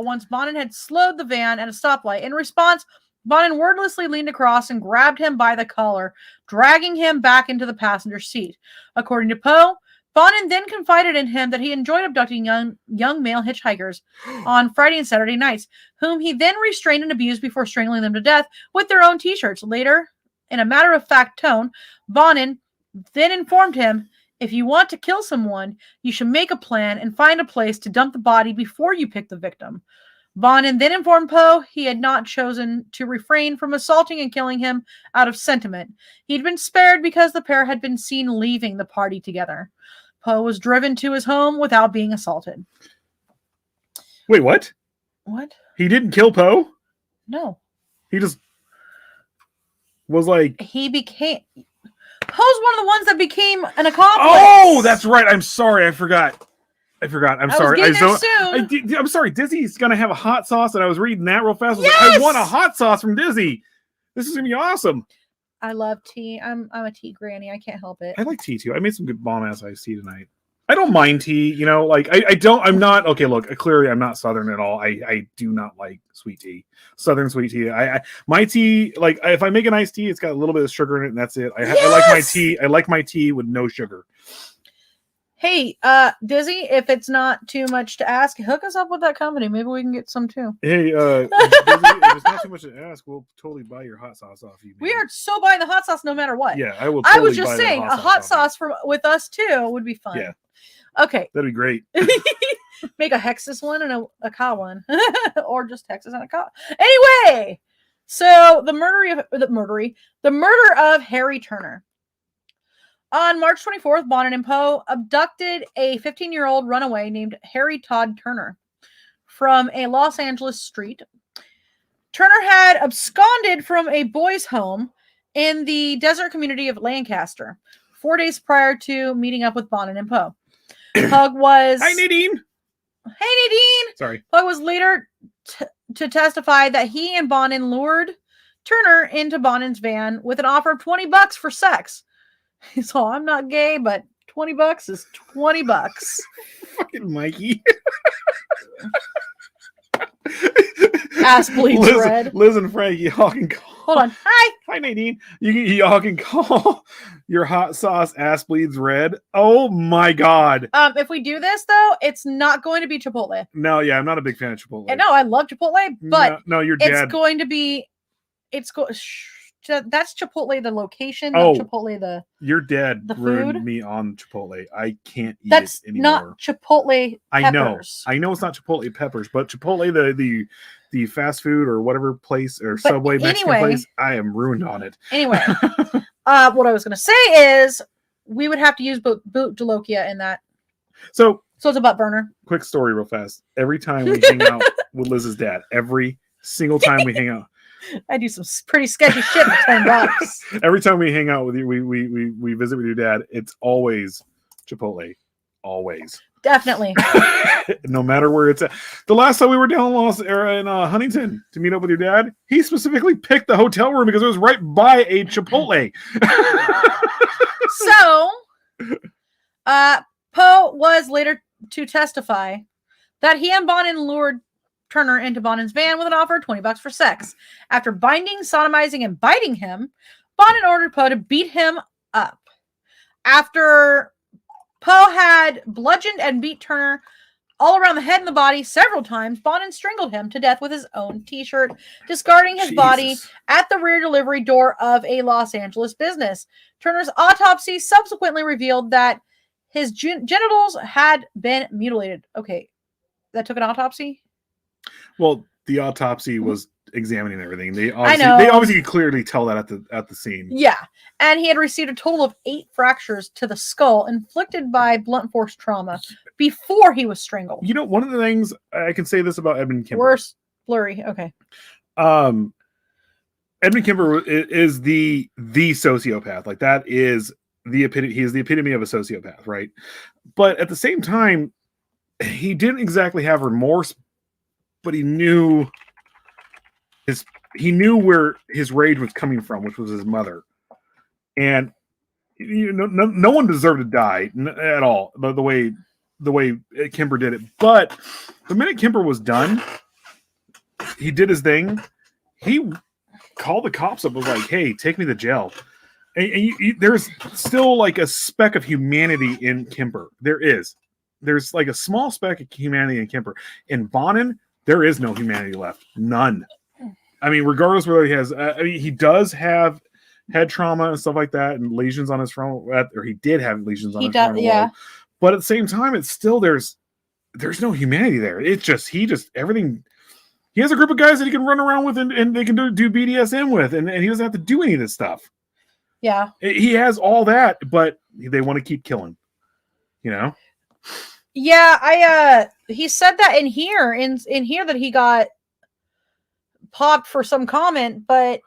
once Bonin had slowed the van at a stoplight. In response, Bonin wordlessly leaned across and grabbed him by the collar, dragging him back into the passenger seat. According to Poe, Bonin then confided in him that he enjoyed abducting young male hitchhikers on Friday and Saturday nights, whom he then restrained and abused before strangling them to death with their own t-shirts. Later, in a matter-of-fact tone, Bonin then informed him, if you want to kill someone, you should make a plan and find a place to dump the body before you pick the victim. Bonin then informed Poe he had not chosen to refrain from assaulting and killing him out of sentiment. He'd been spared because the pair had been seen leaving the party together. Poe was driven to his home without being assaulted. Wait, what? What? He didn't kill Poe? No. He just was like... He became... Poe's one of the ones that became an accomplice. Oh, that's right. I'm sorry. I forgot. I'm sorry. I'm sorry. Disney's going to have a hot sauce, and I was reading that real fast. I was like, I want a hot sauce from Disney. This is going to be awesome. I love tea. I'm a tea granny. I can't help it. I like tea, too. I made some good bomb-ass iced tea tonight. I don't mind tea, you know, like I'm not okay. Look, clearly I'm not Southern at all. I do not like sweet tea, Southern sweet tea. My tea, like if I make an iced tea, it's got a little bit of sugar in it, and that's it. I like my tea. I like my tea with no sugar. Hey, Dizzy, if it's not too much to ask, hook us up with that company. Maybe we can get some too. Hey, if it's not too much to ask, we'll totally buy your hot sauce off you. We are so buying the hot sauce no matter what. Yeah, I will. I Totally was just buy the saying a hot sauce with us too would be fun. Yeah. Okay. That'd be great. Make a Hexas one and a Ka one, or just Texas and a Ka. Anyway, so the murder of Harry Turner. On March 24th, Bonin and Poe abducted a 15-year-old runaway named Harry Todd Turner from a Los Angeles street. Turner had absconded from a boys' home in the desert community of Lancaster 4 days prior to meeting up with Bonin and Poe. Pug was... Hi, Nadine! Hey, Nadine! Sorry. Pug was later to testify that he and Bonin lured Turner into Bonin's van with an offer of $20 for sex. So I'm not gay, but $20 is $20. Fucking Mikey. Ass bleeds red. Liz and Frank, y'all can call. Hold on. Hi, Nadine. Y'all can call your hot sauce ass bleeds red. Oh my god. If we do this though, it's not going to be Chipotle. No, yeah, I'm not a big fan of Chipotle. And no, I love Chipotle, but no, you're dead. It's going to be. That's Chipotle the location. Not Chipotle Your dad the ruined food? me on Chipotle. I can't eat That's it anymore. not Chipotle peppers. I know it's not Chipotle peppers, but Chipotle the fast food or whatever place or But Subway Mexican place, I am ruined on it. Anyway, what I was going to say is we would have to use boot Jalokia in that. So it's a butt burner. Quick story, real fast. Every time we hang out with Liz's dad, every single time we hang out. I do some pretty sketchy shit for $10. Every time we hang out with you, we visit with your dad. It's always Chipotle, always. Definitely. No matter where it's at. The last time we were down in Huntington to meet up with your dad, he specifically picked the hotel room because it was right by a Chipotle. So, Poe was later to testify that he and Bonin lured Turner into Bonin's van with an offer of $20 for sex. After binding, sodomizing, and biting him, Bonin ordered Poe to beat him up. After Poe had bludgeoned and beat Turner all around the head and the body several times, Bonin strangled him to death with his own t-shirt, discarding his body at the rear delivery door of a Los Angeles business. Turner's autopsy subsequently revealed that his genitals had been mutilated. Okay, that took an autopsy? Well, the autopsy was examining everything. They know. They obviously could clearly tell that at the scene. Yeah. And he had received a total of 8 fractures to the skull inflicted by blunt force trauma before he was strangled. You know, one of the things I can say this about Edmund Kemper. Worse, blurry. Okay. Edmund Kemper is the sociopath. Like that is the epitome. He is the epitome of a sociopath, right? But at the same time, he didn't exactly have remorse, but he knew where his rage was coming from, which was his mother. And no one deserved to die at all. The way Kemper did it, but the minute Kemper was done, he did his thing. He called the cops up. Was like, "Hey, take me to jail." And there's still like a speck of humanity in Kemper. There's like a small speck of humanity in Kemper. In Bonin, there is no humanity left. None. I mean, regardless whether he has, he does have head trauma and stuff like that, and lesions on his frontal, or he did have lesions on his frontal lobe. But at the same time, it's still there's no humanity there. It's just everything. He has a group of guys that he can run around with and they can do BDSM with, and he doesn't have to do any of this stuff. Yeah, he has all that, but they want to keep killing. You know. Yeah, he said that in here that he got popped for some comment, but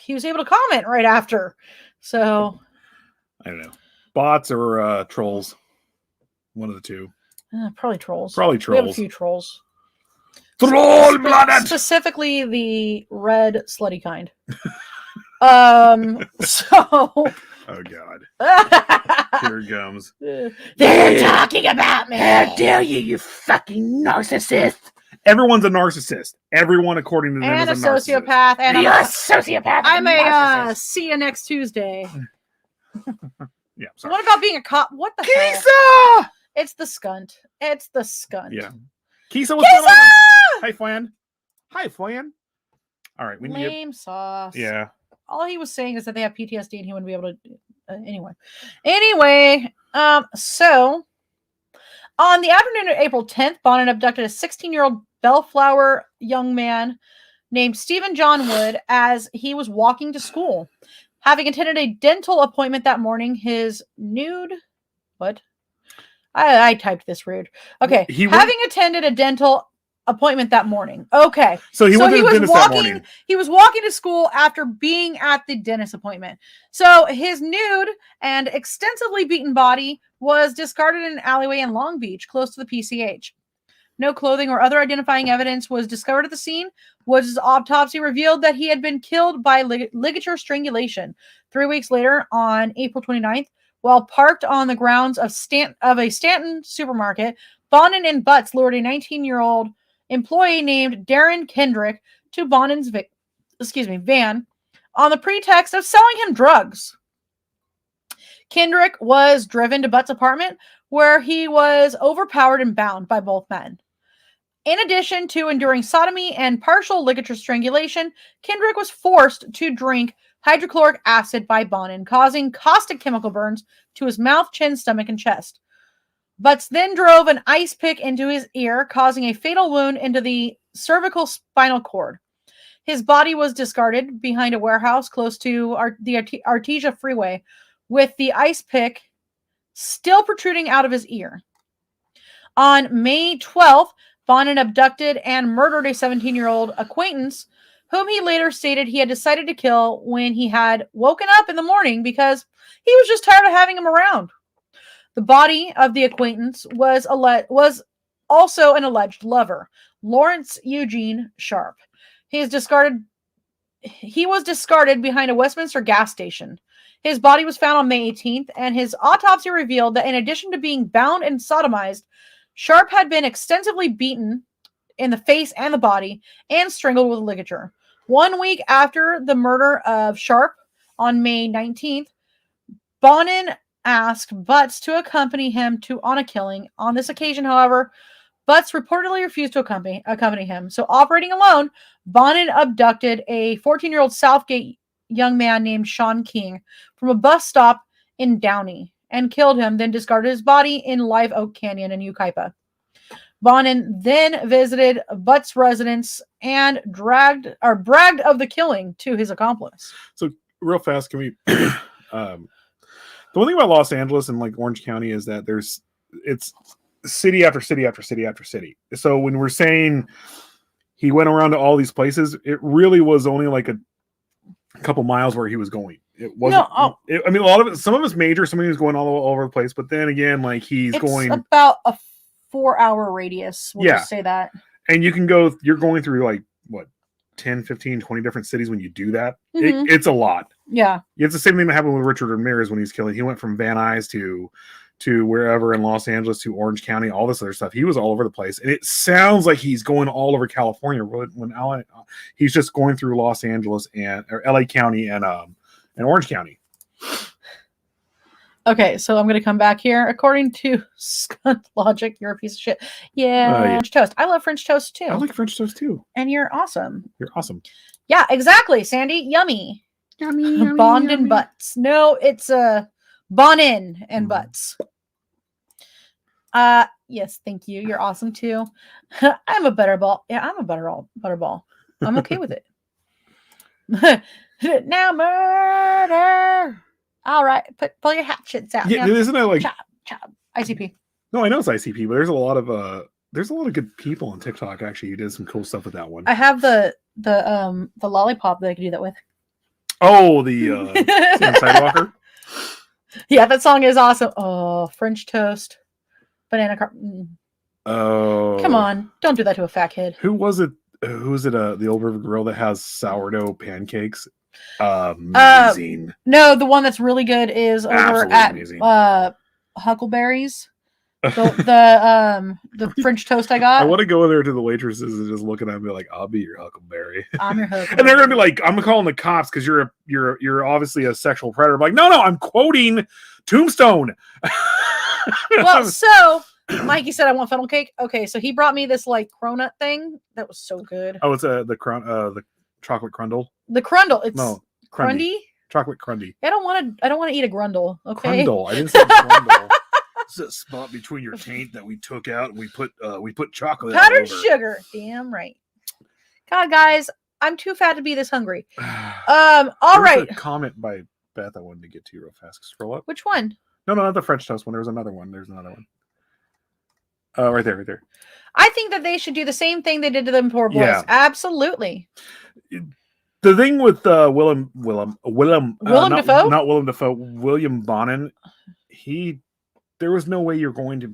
he was able to comment right after. So I don't know. Bots or trolls. One of the two. Probably trolls. We have a few trolls. Troll-blooded! Specifically the red slutty kind. So Oh God. Here it comes. They're talking about me. How dare you, you fucking narcissist! Everyone's a narcissist. Everyone, according to them, And a is a narcissist. sociopath. And You're a sociopath. I'm and a narcissist. see you next Tuesday. Yeah. So Sorry. what about being a cop? What the hell? Kisa! It's the skunt. It's the skunt. Yeah. Kisa, what's going on? Hi, Flan. Hi, Flan. All right, we need. Lame sauce. Yeah. All he was saying is that they have PTSD and he wouldn't be able to. Anyway. So on the afternoon of April 10th, Bonin abducted a 16-year-old Bellflower young man named Stephen John Wood as he was walking to school. Having attended a dental appointment that morning, his nude. What? I typed this rude. Okay. Having attended a dental appointment that morning. Okay. So he went to the dentist that morning. He was walking to school after being at the dentist appointment. So his nude and extensively beaten body was discarded in an alleyway in Long Beach, close to the PCH. No clothing or other identifying evidence was discovered at the scene. Woods' autopsy revealed that he had been killed by ligature strangulation. 3 weeks later, on April 29th, while parked on the grounds of a Stanton supermarket, Bonin and Butts lured a 19-year-old employee named Darren Kendrick to Bonin's van on the pretext of selling him drugs. Kendrick was driven to Butts' apartment, where he was overpowered and bound by both men. In addition to enduring sodomy and partial ligature strangulation, Kendrick was forced to drink hydrochloric acid by Bonin, causing caustic chemical burns to his mouth, chin, stomach, and chest. Butts then drove an ice pick into his ear, causing a fatal wound into the cervical spinal cord. His body was discarded behind a warehouse close to the Artesia Freeway, with the ice pick still protruding out of his ear. On May 12th, Bonin abducted and murdered a 17-year-old acquaintance, whom he later stated he had decided to kill when he had woken up in the morning because he was just tired of having him around. The body of the acquaintance was also an alleged lover, Lawrence Eugene Sharp. He was discarded behind a Westminster gas station. His body was found on May 18th, and his autopsy revealed that in addition to being bound and sodomized, Sharp had been extensively beaten in the face and the body and strangled with ligature. 1 week after the murder of Sharp on May 19th, Bonin asked Butts to accompany him on a killing. On this occasion, however, Butts reportedly refused to accompany him. So, operating alone, Bonin abducted a 14-year-old Southgate young man named Sean King from a bus stop in Downey and killed him, then discarded his body in Live Oak Canyon in Yucaipa. Bonin then visited Butts' residence and bragged of the killing to his accomplice. So, real fast, can we... the one thing about Los Angeles and like Orange County is that it's city after city after city after city. So when we're saying he went around to all these places, it really was only like a couple miles where he was going. It wasn't. No, I mean, a lot of it. Some of it's major. Some of it was going all over the place. But then again, like it's going about a 4-hour radius. We'll just say that. And you can go. You're going through like what 10, 15, 20 different cities when you do that. Mm-hmm. It's a lot. Yeah. It's the same thing that happened with Richard Ramirez when he's killing. He went from Van Nuys to wherever in Los Angeles to Orange County, all this other stuff. He was all over the place. And it sounds like he's going all over California when he's just going through Los Angeles or LA County and Orange County. Okay, so I'm going to come back here. According to Skunt Logic, you're a piece of shit. Yeah, French toast. I love French toast too. I like French toast too. And you're awesome. You're awesome. Yeah, exactly, Sandy. Yummy. Yummy. Bond and Butts. No, it's Bonin and Butts. Yes, thank you. You're awesome too. I'm a butterball. Yeah, I'm a butterball. I'm okay with it. Now murder. All right, pull your hatchets out. Yeah, isn't that like chop ICP? No, I know it's ICP, but there's a lot of good people on TikTok actually who did some cool stuff with that one. I have the lollipop that I could do that with. Oh, the Sidewalker. Yeah, that song is awesome. Oh, French toast, banana car. Oh, come on! Don't do that to a fat kid. Who was it? Who is it? The Old River Grill that has sourdough pancakes. Amazing. No, the one that's really good is over Absolutely at amazing. Huckleberry's. The French toast I got. I want to go in there to the waitresses and just look at them and be like, "I'll be your Huckleberry." I'm your Huckleberry. And they're gonna be like, "I'm calling the cops because you're obviously a sexual predator." I'm like, no, I'm quoting Tombstone. Well, so Mikey said I want funnel cake. Okay, so he brought me this like cronut thing that was so good. Oh, it's the chocolate crundle. The crundle. It's No, crundy. Chocolate crundy. I don't want to eat a grundle. Okay. Crundle. I didn't say crundle. It's a spot between your taint that we took out and we put chocolate all Powdered over. sugar. Damn right. God, guys, I'm too fat to be this hungry. All right. A comment by Beth I wanted to get to real fast. Scroll up. Which one? No, not the French toast one. There's another one. Right there. I think that they should do the same thing they did to them poor boys. Yeah. Absolutely. The thing with Willem Dafoe? Not Willem Dafoe, William Bonin, there was no way you're going to.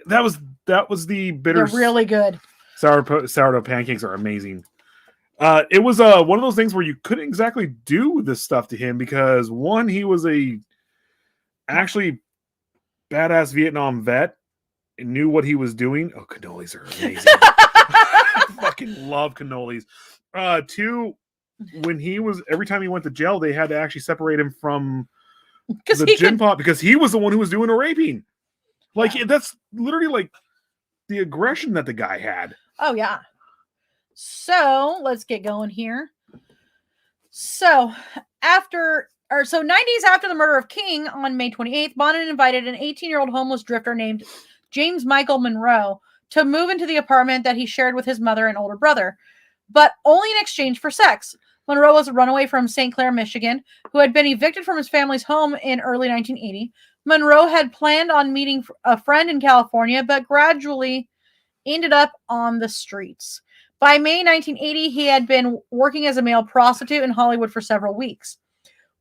That was the bitter. They're really good. Sourdough pancakes are amazing. It was one of those things where you couldn't exactly do this stuff to him because one, he was a actually badass Vietnam vet and knew what he was doing. Oh, cannolis are amazing. I fucking love cannolis. Two, when every time he went to jail, they had to actually separate him from the gin pot because he was the one who was doing the raping. Like, that's literally like the aggression that the guy had. Oh, yeah. So let's get going here. So 9 days after the murder of King on May 28th, Bonin invited an 18-year-old homeless drifter named James Michael Monroe to move into the apartment that he shared with his mother and older brother, but only in exchange for sex. Monroe was a runaway from St. Clair, Michigan, who had been evicted from his family's home in early 1980. Monroe had planned on meeting a friend in California, but gradually ended up on the streets. By May 1980, he had been working as a male prostitute in Hollywood for several weeks.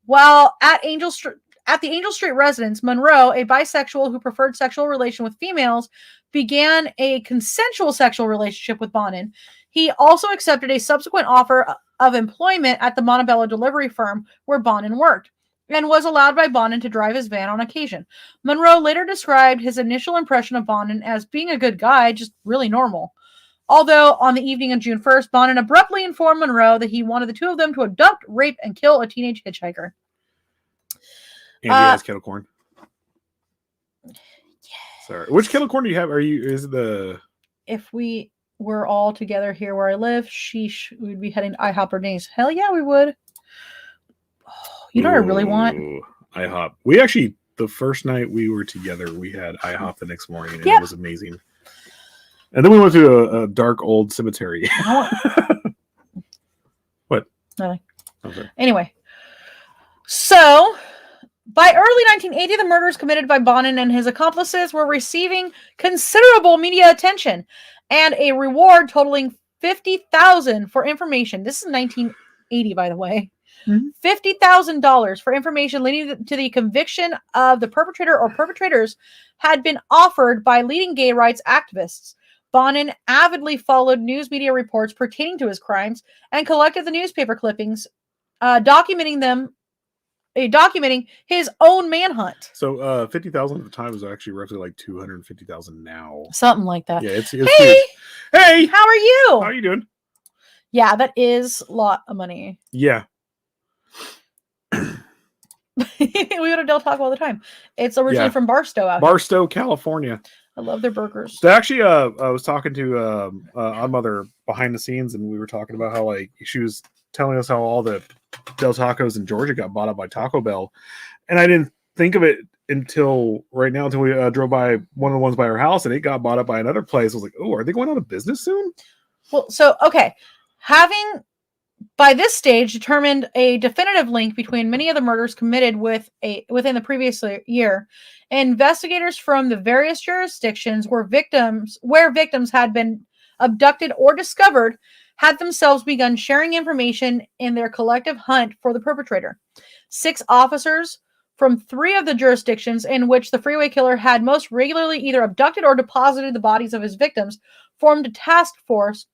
While at the Angel Street residence, Monroe, a bisexual who preferred sexual relation with females, began a consensual sexual relationship with Bonin. He also accepted a subsequent offer of employment at the Montebello delivery firm where Bonin worked, and was allowed by Bonin to drive his van on occasion. Monroe later described his initial impression of Bonin as being a good guy, just really normal. Although on the evening of June 1st, Bonin abruptly informed Monroe that he wanted the two of them to abduct, rape, and kill a teenage hitchhiker. Andy has kettle corn. Sorry. Which kettle corn do you have? If we were all together here where I live, we'd be heading to IHOP or Denny's. Hell yeah, we would. Oh, you know what I really want? IHOP. We actually, the first night we were together, we had IHOP the next morning, and it was amazing. And then we went to a dark old cemetery. What? Nothing. Okay. Anyway, so by early 1980, the murders committed by Bonin and his accomplices were receiving considerable media attention and a reward totaling $50,000 for information. This is 1980, by the way. Mm-hmm. $50,000 for information leading to the conviction of the perpetrator or perpetrators had been offered by leading gay rights activists. Bonin avidly followed news media reports pertaining to his crimes and collected the newspaper clippings, documenting his own manhunt. So 50,000 at the time was actually roughly like 250,000 now. Something like that. Yeah, it's hey, huge. Hey, how are you? How are you doing? Yeah, that is a lot of money. Yeah. We go to Del Taco all the time. It's originally from Barstow out Barstow, California. I love their burgers. So actually, I was talking to Odd Mother behind the scenes, and we were talking about how like she was telling us how all the Del Tacos in Georgia got bought up by Taco Bell, and I didn't think of it until right now until we drove by one of the ones by our house, and it got bought up by another place. I was like, oh, are they going out of business soon? Well, so okay, having by this stage determined a definitive link between many of the murders committed within the previous year, investigators from the various jurisdictions where victims had been abducted or discovered had themselves begun sharing information in their collective hunt for the perpetrator. 6 officers from 3 of the jurisdictions in which the Freeway Killer had most regularly either abducted or deposited the bodies of his victims formed a task force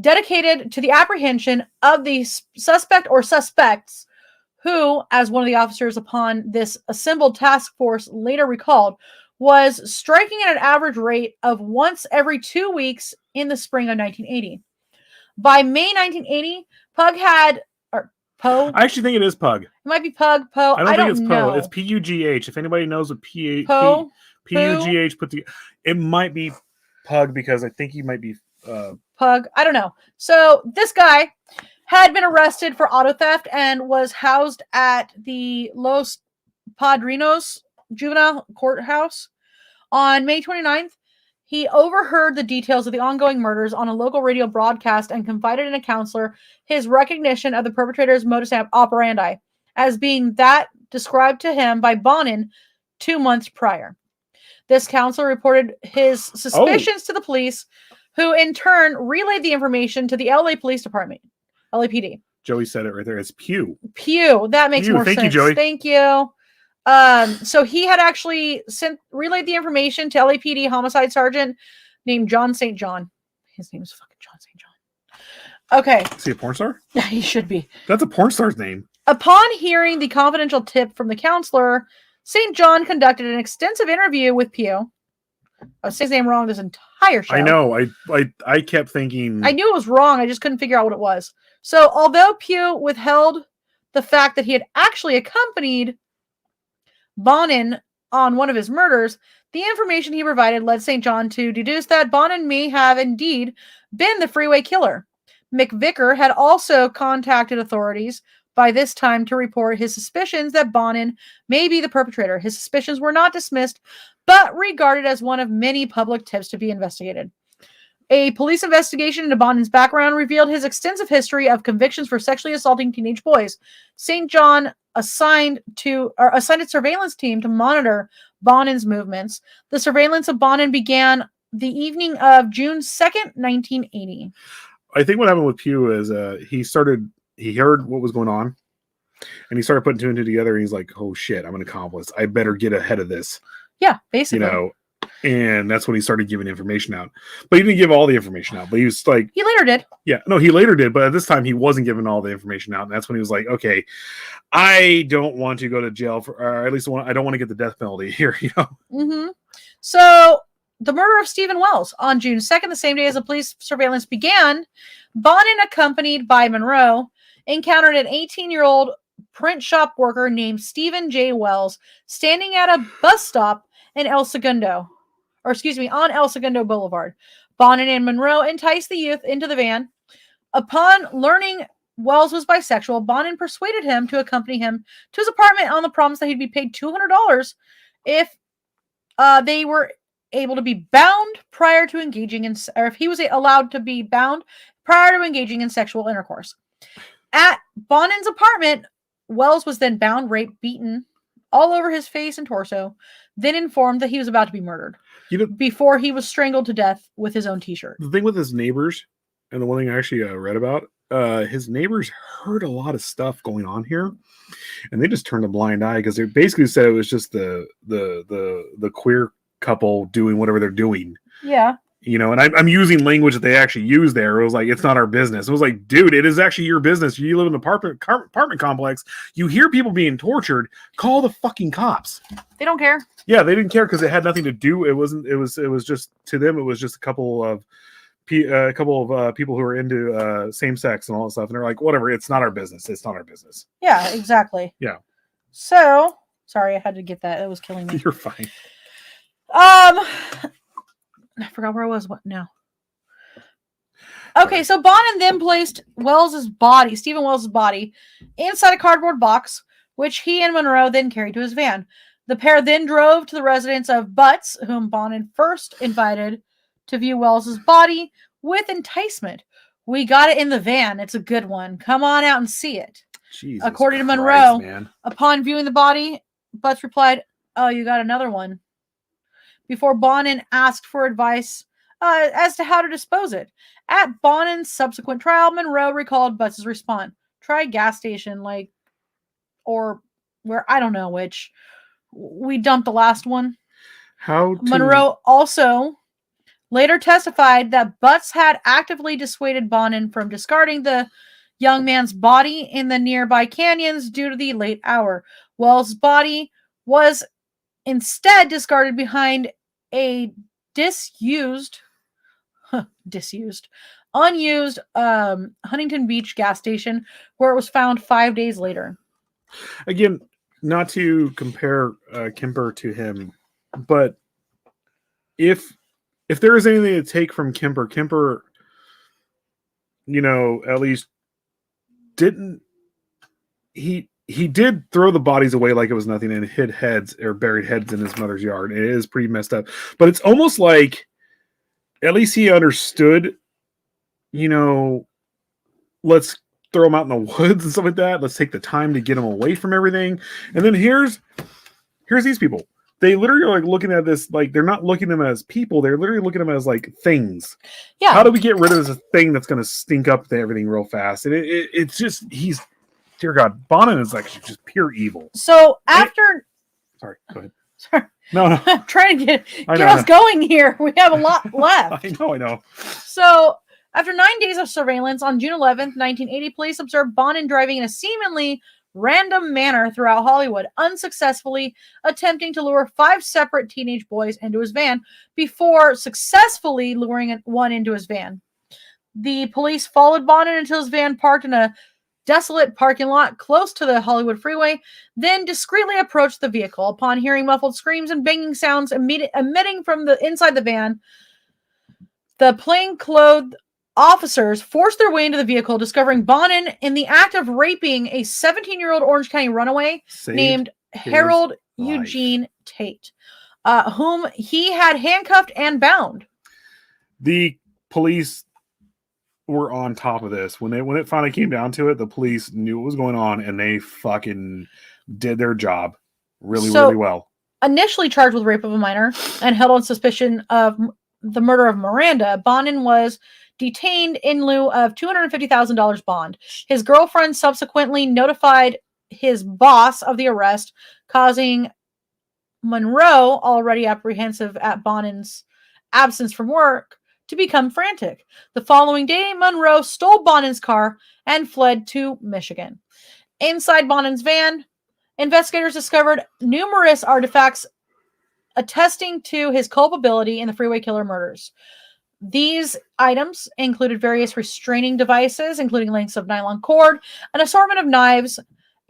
dedicated to the apprehension of the suspect or suspects who, as one of the officers upon this assembled task force later recalled, was striking at an average rate of once every 2 weeks in the spring of 1980. By May 1980, Pug had, or Poe, I actually think it is Pug. it might be Pug, Poe. I don't think it's know. Poe. It's Pugh. If anybody knows what Poe, Pugh put the, it might be Pug because I think he might be Pug. I don't know. So this guy had been arrested for auto theft and was housed at the Los Padrinos Juvenile Courthouse. On May 29th, he overheard the details of the ongoing murders on a local radio broadcast and confided in a counselor his recognition of the perpetrator's modus operandi as being that described to him by Bonin 2 months prior. This counselor reported his suspicions to the police, who in turn relayed the information to the LA Police Department, LAPD. Joey said it right there. It's Pew. Pew. That makes more sense. Thank you, Joey. Thank you. So he had actually relayed the information to LAPD homicide sergeant named John St. John. His name is fucking John St. John. Okay. Is he a porn star? Yeah, he should be. That's a porn star's name. Upon hearing the confidential tip from the counselor, St. John conducted an extensive interview with Pew. I was saying his name wrong this entire show. I know. I kept thinking. I knew it was wrong. I just couldn't figure out what it was. So although Pew withheld the fact that he had actually accompanied Bonin on one of his murders, the information he provided led St. John to deduce that Bonin may have indeed been the Freeway Killer. McVicker had also contacted authorities by this time to report his suspicions that Bonin may be the perpetrator. His suspicions were not dismissed, but regarded as one of many public tips to be investigated. A police investigation into Bonin's background revealed his extensive history of convictions for sexually assaulting teenage boys. St. John assigned a surveillance team to monitor Bonin's movements. The surveillance of Bonin began the evening of June 2nd, 1980. I think what happened with Pew is he heard what was going on and he started putting two and two together and he's like, oh shit, I'm an accomplice. I better get ahead of this. Yeah, basically. And that's when he started giving information out. But he didn't give all the information out. But he was like... He later did. Yeah. No, he later did. But at this time, he wasn't giving all the information out. And that's when he was like, okay, I don't want to go to jail for... Or at least I don't want to get the death penalty here, Mm-hmm. So, the murder of Stephen Wells. On June 2nd, the same day as the police surveillance began, Bonin, accompanied by Monroe, encountered an 18-year-old print shop worker named Stephen J. Wells standing at a bus stop in on El Segundo Boulevard. Bonin and Monroe enticed the youth into the van. Upon learning Wells was bisexual, Bonin persuaded him to accompany him to his apartment on the promise that he'd be paid $200 if they were able to be bound prior to engaging in, or if he was allowed to be bound prior to engaging in sexual intercourse. At Bonin's apartment, Wells was then bound, raped, beaten all over his face and torso, then informed that he was about to be murdered before he was strangled to death with his own t-shirt. The thing with his neighbors, and the one thing I actually read about, his neighbors heard a lot of stuff going on here, and they just turned a blind eye because they basically said it was just the queer couple doing whatever they're doing. Yeah. And I'm using language that they actually use there. It was like, it's not our business. It was like, dude, it is actually your business. You live in an apartment complex. You hear people being tortured. Call the fucking cops. They don't care. Yeah, they didn't care because it had nothing to do. It was just, to them, it was just a couple of people who are into same sex and all that stuff. And they're like, whatever, it's not our business. It's not our business. Yeah, exactly. Yeah. So, sorry, I had to get that. It was killing me. You're fine. I forgot where I was. What now? Okay, so Bonin then placed Stephen Wells' body, inside a cardboard box, which he and Monroe then carried to his van. The pair then drove to the residence of Butts, whom Bonin first invited to view Wells' body with enticement. We got it in the van. It's a good one. Come on out and see it. Jesus According to Christ, Monroe, man. Upon viewing the body, Butts replied, "Oh, you got another one," before Bonin asked for advice as to how to dispose it. At Bonin's subsequent trial, Monroe recalled Butts' response. Try gas station, or where, I don't know which. We dumped the last one. Monroe also later testified that Butts had actively dissuaded Bonin from discarding the young man's body in the nearby canyons due to the late hour. Wells' body was instead discarded behind a unused Huntington Beach gas station, where it was found 5 days later. Again, not to compare Kemper to him, but if there is anything to take from Kemper, at least didn't he did throw the bodies away like it was nothing and hid heads or buried heads in his mother's yard. It is pretty messed up, but it's almost like at least he understood, let's throw them out in the woods and stuff like that. Let's take the time to get them away from everything. And then here's these people. They literally are like looking at this, like they're not looking at them as people. They're literally looking at them as like things. Yeah. How do we get rid of this thing that's going to stink up to everything real fast? And it's just, dear God, Bonin is like just pure evil. So after... Sorry, go ahead. Sorry. No. I'm trying to get us going here. We have a lot left. I know. So after 9 days of surveillance on June 11th, 1980, police observed Bonin driving in a seemingly random manner throughout Hollywood, unsuccessfully attempting to lure 5 separate teenage boys into his van before successfully luring one into his van. The police followed Bonin until his van parked in a desolate parking lot close to the Hollywood Freeway, then discreetly approached the vehicle. Upon hearing muffled screams and banging sounds emitting from the inside the van, the plainclothed officers forced their way into the vehicle, discovering Bonin in the act of raping a 17-year-old Orange County runaway named Harold Eugene Tate, whom he had handcuffed and bound. The police were on top of this. When it finally came down to it, the police knew what was going on and they fucking did their job really well. Initially charged with rape of a minor and held on suspicion of the murder of Miranda, Bonin was detained in lieu of $250,000 bond. His girlfriend subsequently notified his boss of the arrest, causing Monroe, already apprehensive at Bonin's absence from work, to become frantic. The following day, Monroe stole Bonin's car and fled to Michigan. Inside Bonin's van, investigators discovered numerous artifacts attesting to his culpability in the Freeway Killer murders. These items included various restraining devices, including lengths of nylon cord, an assortment of knives,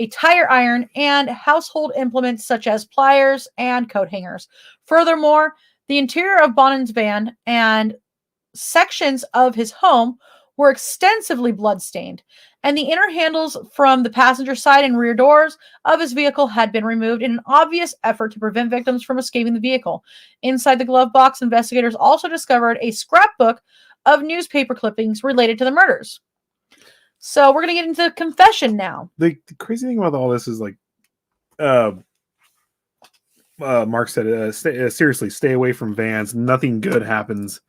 a tire iron, and household implements such as pliers and coat hangers. Furthermore, the interior of Bonin's van and sections of his home were extensively bloodstained, and the inner handles from the passenger side and rear doors of his vehicle had been removed in an obvious effort to prevent victims from escaping the vehicle. Inside the glove box, investigators also discovered a scrapbook of newspaper clippings related to the murders. So we're going to get into confession now. The crazy thing about all this is like, Mark said, seriously, stay away from vans. Nothing good happens.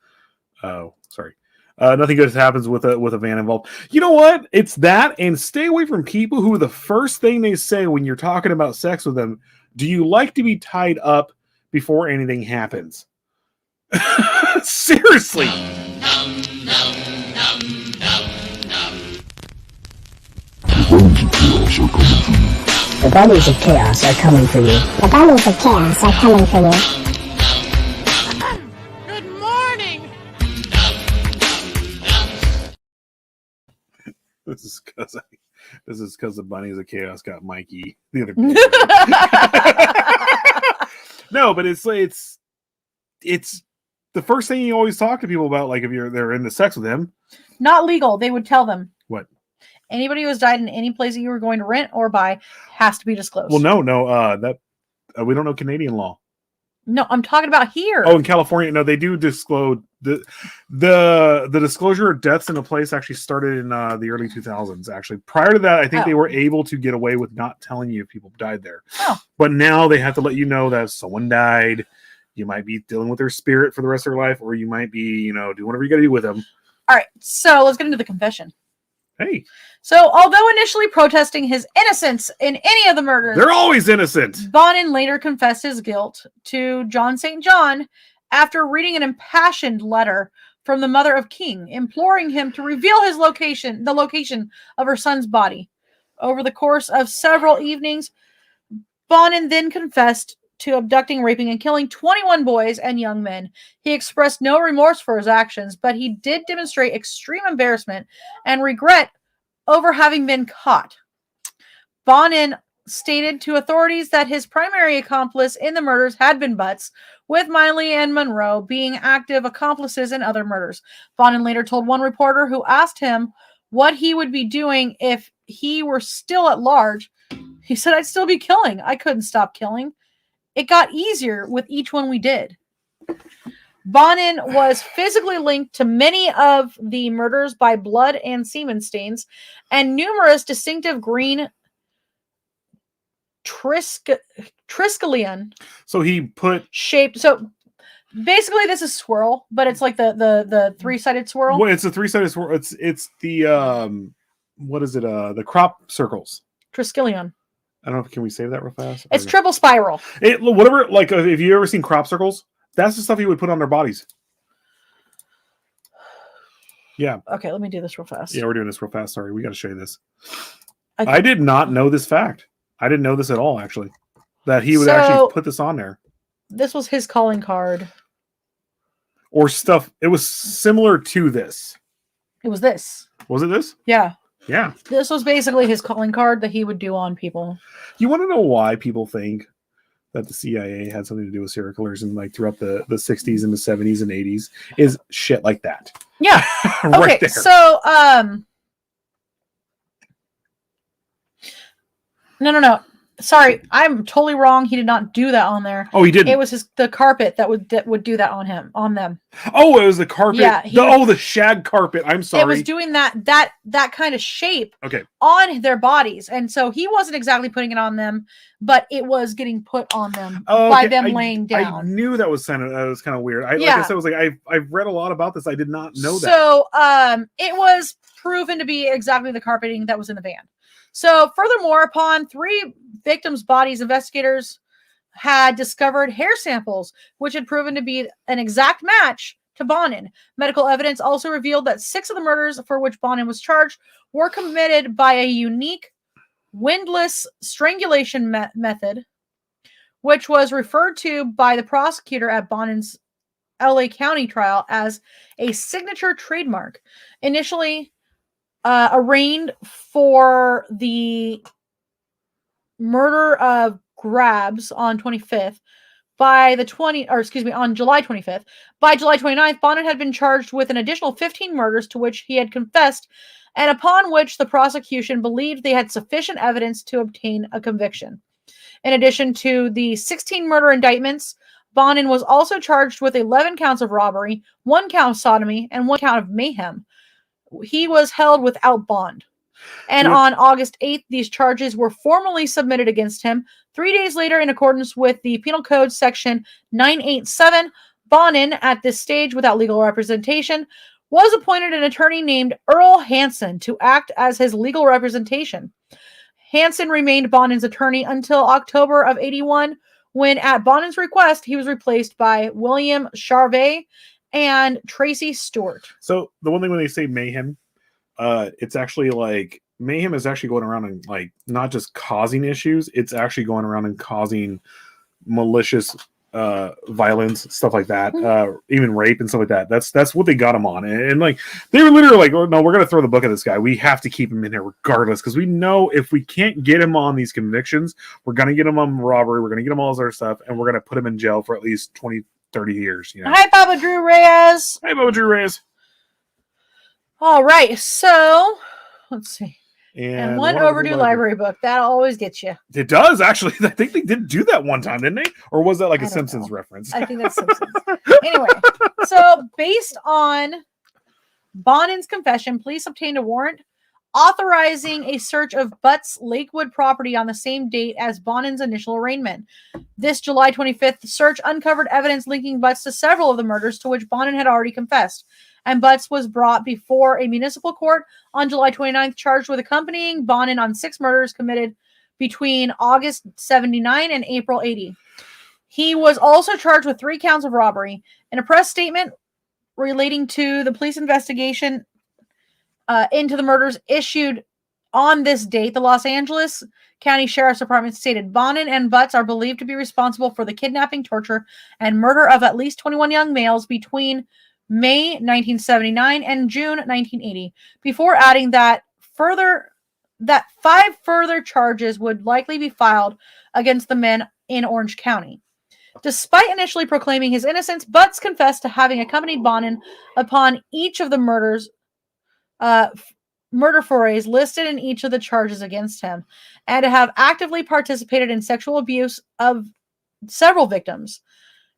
Nothing good happens with a van involved. You know what? It's that, and stay away from people who the first thing they say when you're talking about sex with them, do you like to be tied up before anything happens? Seriously. The bodies of chaos are coming for you. The bodies of chaos are coming for you. Good morning! This is because the bunnies of chaos got Mikey the other day. No, but it's the first thing you always talk to people about, like if they're into sex with them. Not legal. They would tell them. What? Anybody who has died in any place that you were going to rent or buy has to be disclosed. Well, no, that we don't know Canadian law. No, I'm talking about here. Oh, in California, no, they do disclose the disclosure of deaths in a place actually started in the early 2000s. Actually, prior to that, I think they were able to get away with not telling you if people died there. Oh. But now they have to let you know that if someone died, you might be dealing with their spirit for the rest of their life, or you might be, do whatever you got to do with them. All right, so let's get into the confession. Hey. So, although initially protesting his innocence in any of the murders, they're always innocent. Bonin later confessed his guilt to John St. John after reading an impassioned letter from the mother of King, imploring him to reveal the location of her son's body. Over the course of several evenings, Bonin then confessed to abducting, raping, and killing 21 boys and young men. He expressed no remorse for his actions, but he did demonstrate extreme embarrassment and regret over having been caught. Bonin stated to authorities that his primary accomplice in the murders had been Butts, with Miley and Monroe being active accomplices in other murders. Bonin later told one reporter who asked him what he would be doing if he were still at large. He said, "I'd still be killing. I couldn't stop killing. It got easier with each one we did." Bonin was physically linked to many of the murders by blood and semen stains and numerous distinctive green Triskelion So he put shaped. So basically, this is swirl, but it's like the 3-sided swirl. well, it's a 3-sided swirl. It's the what is it? The crop circles. Triskelion. I don't know. Can we save that real fast? It's triple spiral. Whatever. Like, if you ever seen crop circles, that's the stuff he would put on their bodies. Yeah. Okay, let me do this real fast. Yeah, we're doing this real fast. Sorry, we got to show you this. I did not know this fact. I didn't know this at all, actually. That he would actually put this on there. This was his calling card. Or stuff. It was similar to this. It was this. Was it this? Yeah. Yeah. This was basically his calling card that he would do on people. You want to know why people think that the CIA had something to do with serial killers and like throughout the 60s and the 70s and 80s is shit like that. Yeah. Right okay. there. So, no. Sorry, I'm totally wrong. He did not do that on there. Oh, he didn't. It was the carpet that would do that on them. Oh, it was the carpet. Yeah, the shag carpet. I'm sorry. It was doing that kind of shape. Okay. On their bodies, and so he wasn't exactly putting it on them, but it was getting put on them by them laying down. I knew that was kind of weird. Like I said, I've read a lot about this. I did not know that. So it was proven to be exactly the carpeting that was in the van. So furthermore, upon 3 victims' bodies, investigators had discovered hair samples, which had proven to be an exact match to Bonin. Medical evidence also revealed that 6 of the murders for which Bonin was charged were committed by a unique windlass strangulation method, which was referred to by the prosecutor at Bonin's LA County trial as a signature trademark. Initially arraigned for the murder of Grabs on 25th. On July 25th. By July 29th, Bonin had been charged with an additional 15 murders to which he had confessed, and upon which the prosecution believed they had sufficient evidence to obtain a conviction. In addition to the 16 murder indictments, Bonin was also charged with 11 counts of robbery, 1 count of sodomy, and 1 count of mayhem. He was held without bond. And on August 8th, these charges were formally submitted against him. 3 days later, in accordance with the Penal Code Section 987, Bonin, at this stage without legal representation, was appointed an attorney named Earl Hansen to act as his legal representation. Hansen remained Bonin's attorney until October of 81, when, at Bonin's request, he was replaced by William Charvet and Tracy Stewart. So the one thing when they say mayhem, it's actually like mayhem is actually going around and like not just causing issues, it's actually going around and causing malicious violence, stuff like that, even rape and stuff like that. That's what they got him on. And like they were literally like, oh, no, we're gonna throw the book at this guy. We have to keep him in there regardless, because we know if we can't get him on these convictions, we're gonna get him on robbery, we're gonna get him all this other stuff, and we're gonna put him in jail for at least 20-30 years. You know? Hi, Baba Drew Reyes. Hey, Baba Drew Reyes. All right, so let's see. And one overdue library book. That always gets you. It does, actually. I think they did do that one time, didn't they? Or was that like a Simpsons reference? I think that's Simpsons. Anyway, so based on Bonin's confession, police obtained a warrant authorizing a search of Butt's Lakewood property on the same date as Bonin's initial arraignment. This July 25th search uncovered evidence linking Butts to several of the murders to which Bonin had already confessed, and Butts was brought before a municipal court on July 29th, charged with accompanying Bonin on 6 murders committed between August 79 and April 80. He was also charged with 3 counts of robbery. In a press statement relating to the police investigation into the murders issued on this date, the Los Angeles County Sheriff's Department stated Bonin and Butts are believed to be responsible for the kidnapping, torture, and murder of at least 21 young males between May 1979 and June 1980, before adding that 5 further charges would likely be filed against the men in Orange County. Despite initially proclaiming his innocence, Butts confessed to having accompanied Bonin upon each of the murder forays listed in each of the charges against him, and to have actively participated in sexual abuse of several victims.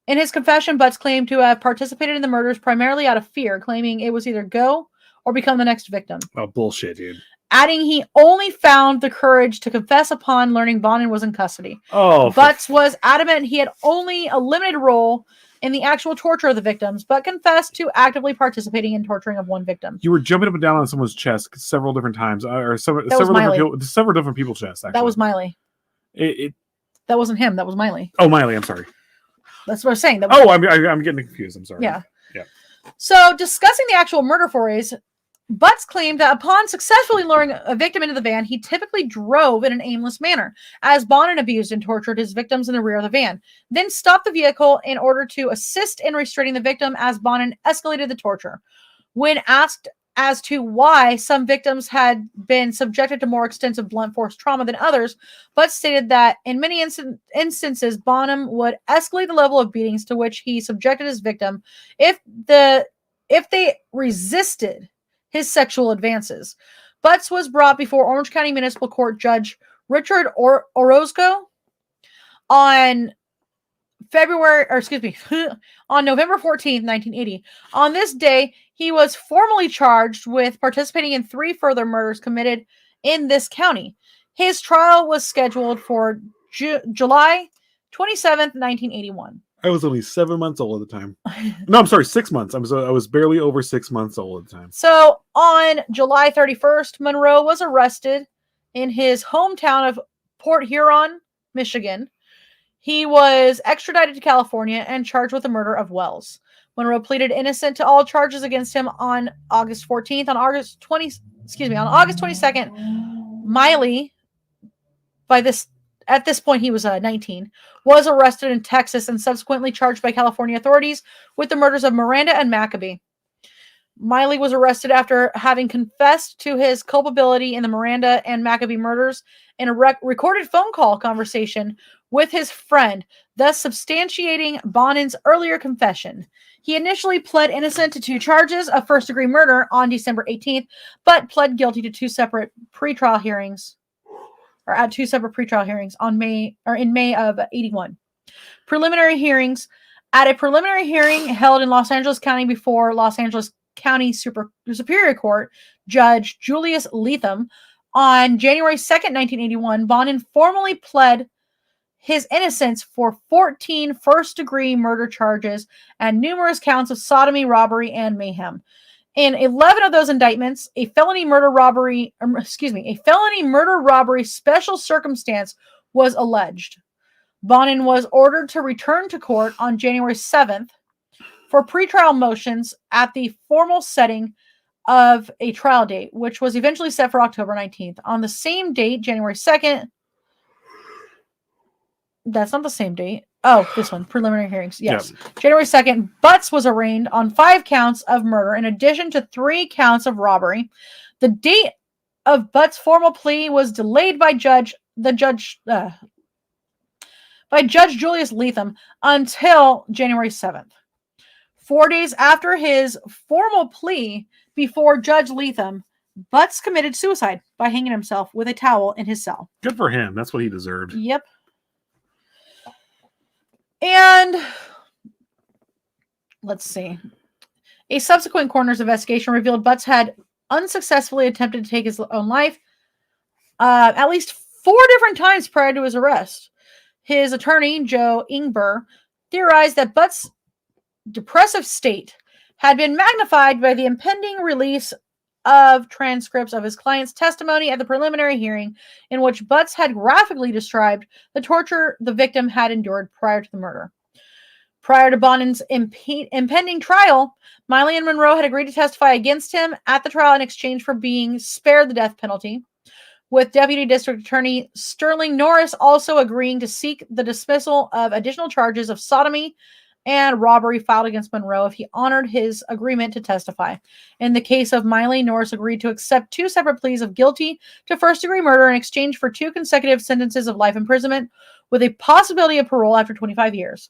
In his confession, Butts claimed to have participated in the murders primarily out of fear, claiming it was either go or become the next victim. Oh, bullshit, dude. Adding he only found the courage to confess upon learning Bonin was in custody. Oh, Butts was adamant he had only a limited role in the actual torture of the victims, but confessed to actively participating in torturing of one victim. You were jumping up and down on someone's chest several different times, or several different people's chests. Actually, That was Miley. That wasn't him. That was Miley. Oh, Miley. I'm sorry. That's what I was saying. I'm getting confused. I'm sorry. Yeah. So, discussing the actual murder forays, Butts claimed that upon successfully luring a victim into the van, he typically drove in an aimless manner, as Bonin abused and tortured his victims in the rear of the van, then stopped the vehicle in order to assist in restraining the victim as Bonin escalated the torture. When asked as to why some victims had been subjected to more extensive blunt force trauma than others, Butts stated that in many instances, Bonin would escalate the level of beatings to which he subjected his victim if they resisted his sexual advances. Butts was brought before Orange County Municipal Court Judge Richard Orozco on November 14th, 1980. On this day, he was formally charged with participating in 3 further murders committed in this county. His trial was scheduled for July 27th, 1981. I was only 7 months old at the time. No, I'm sorry, 6 months. I was barely over 6 months old at the time. So on July 31st, Monroe was arrested in his hometown of Port Huron, Michigan. He was extradited to California and charged with the murder of Wells. Monroe pleaded innocent to all charges against him on August 14th. On August 22nd, Miley, at this point he was 19, was arrested in Texas and subsequently charged by California authorities with the murders of Miranda and Maccabee. Miley was arrested after having confessed to his culpability in the Miranda and Maccabee murders in a recorded phone call conversation with his friend, thus substantiating Bonin's earlier confession. He initially pled innocent to 2 charges of first-degree murder on December 18th, but pled guilty to 2 separate pretrial hearings, or at 2 separate pretrial hearings in May of 81. Preliminary hearings. At a preliminary hearing held in Los Angeles County before Los Angeles County Superior Court Judge Julius Leatham on January 2nd, 1981, Bonin formally pled his innocence for 14 first-degree murder charges and numerous counts of sodomy, robbery, and mayhem. In 11 of those indictments, a felony murder robbery special circumstance was alleged. Bonin was ordered to return to court on January 7th for pretrial motions at the formal setting of a trial date, which was eventually set for October 19th. On the same date, January 2nd, that's not the same date. Oh, this one, preliminary hearings. Yes. Yeah. January 2nd, Butts was arraigned on 5 counts of murder in addition to 3 counts of robbery. The date of Butts' formal plea was delayed by Judge Julius Leatham until January 7th. 4 days after his formal plea before Judge Leatham, Butts committed suicide by hanging himself with a towel in his cell. Good for him. That's what he deserved. Yep. And let's see. A subsequent coroner's investigation revealed Butts had unsuccessfully attempted to take his own life at least 4 different times prior to his arrest. His attorney, Joe Ingber, theorized that Butts' depressive state had been magnified by the impending release of transcripts of his client's testimony at the preliminary hearing, in which Butts had graphically described the torture the victim had endured prior to the murder. Prior to Bonin's impending trial, Miley and Monroe had agreed to testify against him at the trial in exchange for being spared the death penalty, with Deputy District Attorney Sterling Norris also agreeing to seek the dismissal of additional charges of sodomy and robbery filed against Monroe if he honored his agreement to testify. In the case of Miley, Norris agreed to accept 2 separate pleas of guilty to first-degree murder in exchange for 2 consecutive sentences of life imprisonment with a possibility of parole after 25 years.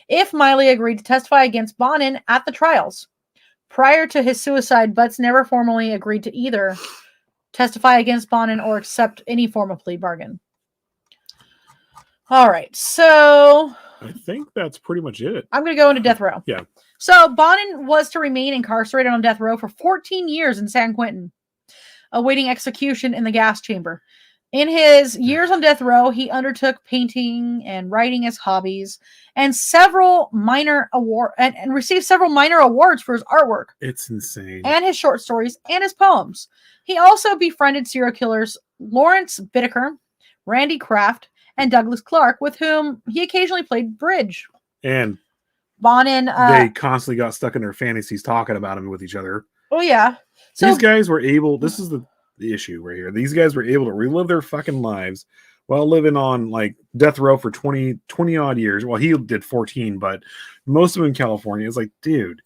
If Miley agreed to testify against Bonin at the trials. Prior to his suicide, Butts never formally agreed to either testify against Bonin or accept any form of plea bargain. All right, so I think that's pretty much it. I'm going to go into death row. Yeah. So Bonin was to remain incarcerated on death row for 14 years in San Quentin, awaiting execution in the gas chamber. In his years on death row, he undertook painting and writing as hobbies, and received several minor awards for his artwork. It's insane. And his short stories and his poems. He also befriended serial killers Lawrence Bittaker, Randy Kraft, and Douglas Clark, with whom he occasionally played bridge. And Bonin, they constantly got stuck in their fantasies talking about him with each other. Oh yeah. These guys were able, this is the issue right here. These guys were able to relive their fucking lives while living on like death row for 20 odd years. Well, he did 14, but most of them in California. It's like, dude,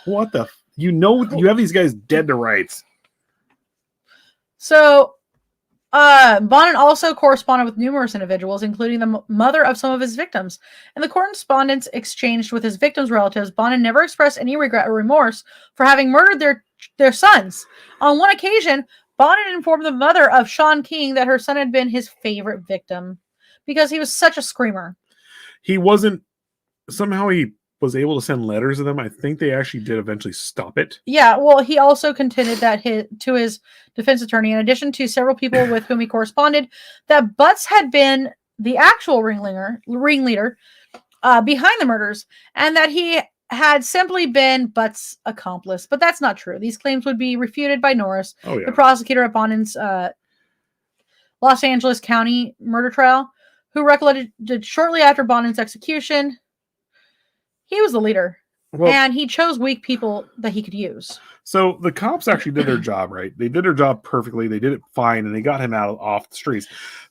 what the, you have these guys dead to rights. So, Bonin also corresponded with numerous individuals, including the mother of some of his victims. In the correspondence exchanged with his victims' relatives, Bonin never expressed any regret or remorse for having murdered their sons. On one occasion, Bonin informed the mother of Sean King that her son had been his favorite victim because he was such a screamer. He was able to send letters to them. I think they actually did eventually stop it. Yeah, well, he also contended that to his defense attorney, in addition to several people with whom he corresponded, that Butts had been the actual ringleader behind the murders, and that he had simply been Butts' accomplice. But that's not true. These claims would be refuted by Norris, the prosecutor at Bonin's Los Angeles County murder trial, who recollected shortly after Bonin's execution, he was the leader, and he chose weak people that he could use. So the cops actually did their job, right? They did their job perfectly. They did it fine, and they got him off the streets.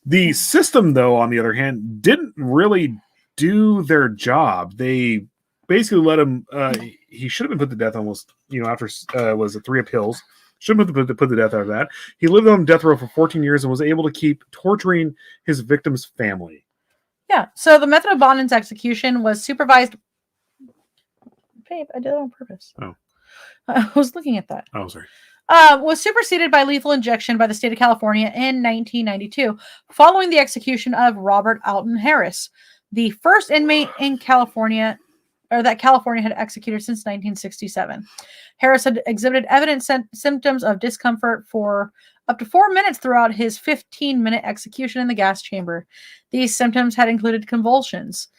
The system, though, on the other hand, didn't really do their job. They basically let him. He should have been put to death almost. After was it 3 appeals? Should have been put to death after that. He lived on death row for 14 years and was able to keep torturing his victim's family. Yeah. So the method of Bonin's execution was supervised. Babe, I did it on purpose. Oh. I was looking at that. Oh, sorry. Was superseded by lethal injection by the state of California in 1992, following the execution of Robert Alton Harris, the first inmate in California, or that California had executed since 1967. Harris had exhibited evident symptoms of discomfort for up to 4 minutes throughout his 15-minute execution in the gas chamber. These symptoms had included convulsions.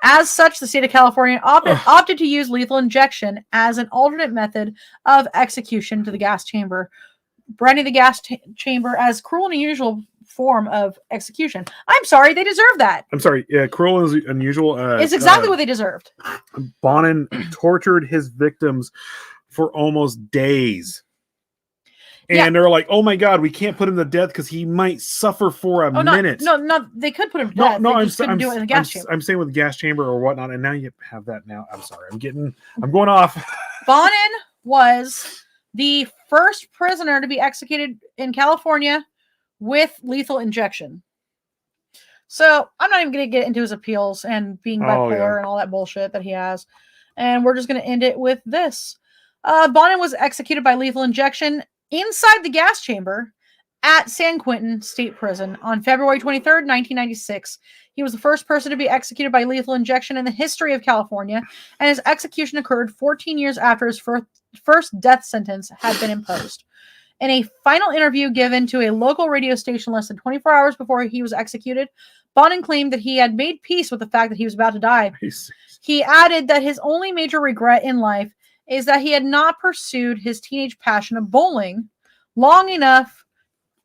As such, the state of California opted to use lethal injection as an alternate method of execution to the gas chamber, branding the gas chamber as cruel and unusual form of execution. I'm sorry, they deserve that. I'm sorry, yeah, cruel and unusual. It's exactly what they deserved. Bonin tortured his victims for almost days. And they're like, "Oh my God, we can't put him to death because he might suffer for a minute." No, they could put him to death. No, I'm do it in the gas chamber. I'm saying with the gas chamber or whatnot, and now you have that. Now, I'm sorry, I'm going off. Bonin was the first prisoner to be executed in California with lethal injection. So I'm not even going to get into his appeals and being bipolar and all that bullshit that he has, and we're just going to end it with this: Bonin was executed by lethal injection inside the gas chamber at San Quentin State Prison on February 23rd, 1996. He was the first person to be executed by lethal injection in the history of California, and his execution occurred 14 years after his first death sentence had been imposed. In a final interview given to a local radio station less than 24 hours before he was executed, Bonin claimed that he had made peace with the fact that he was about to die. He added that his only major regret in life is that he had not pursued his teenage passion of bowling long enough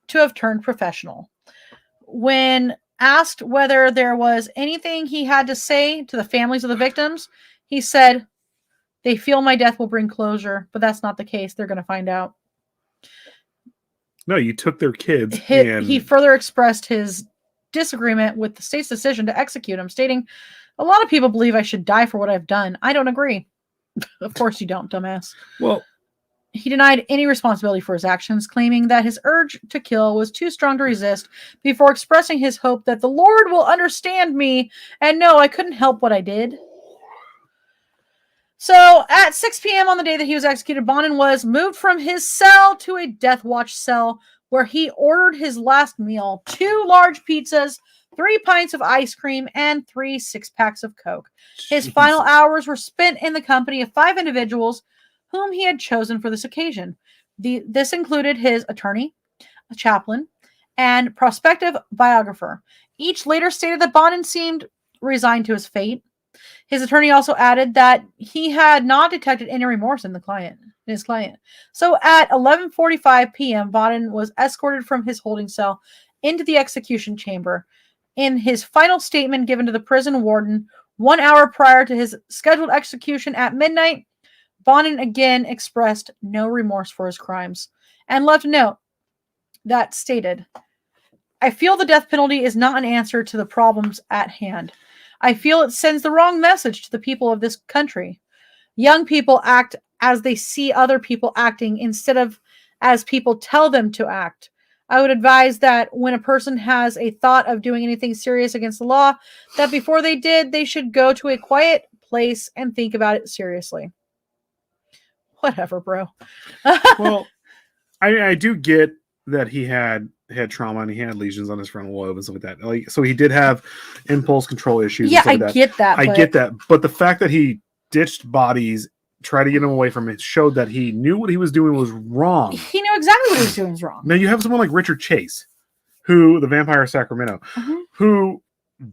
to have turned professional. When asked whether there was anything he had to say to the families of the victims, he said, "They feel my death will bring closure, but that's not the case. They're going to find out." No, you took their kids. He further expressed his disagreement with the state's decision to execute him, stating, "A lot of people believe I should die for what I've done. I don't agree." Of course you don't, dumbass. Well, he denied any responsibility for his actions, claiming that his urge to kill was too strong to resist, before expressing his hope that the Lord will understand me and know I couldn't help what I did. So, at 6 p.m. on the day that he was executed, Bonin was moved from his cell to a death watch cell, where he ordered his last meal: 2 large pizzas, 3 pints of ice cream, and 3 6-packs of Coke. His final hours were spent in the company of 5 individuals whom he had chosen for this occasion. This included his attorney, a chaplain, and prospective biographer. Each later stated that Bonin seemed resigned to his fate. His attorney also added that he had not detected any remorse in his client. So at 11:45 p.m., Bonin was escorted from his holding cell into the execution chamber. In his final statement given to the prison warden 1 hour prior to his scheduled execution at midnight, Bonin again expressed no remorse for his crimes and left a note that stated, "I feel the death penalty is not an answer to the problems at hand. I feel it sends the wrong message to the people of this country. Young people act as they see other people acting instead of as people tell them to act. I would advise that when a person has a thought of doing anything serious against the law, that before they did, they should go to a quiet place and think about it seriously." Whatever, bro. Well, I do get that he had trauma and he had lesions on his frontal lobe and stuff like that. Like, so he did have impulse control issues. Yeah, I like that. get that. I get that. But the fact that he ditched bodies, tried to get him away from it, showed that he knew what he was doing was wrong. He knew exactly what he was doing was wrong. Now you have someone like Richard Chase, who, the Vampire of Sacramento, who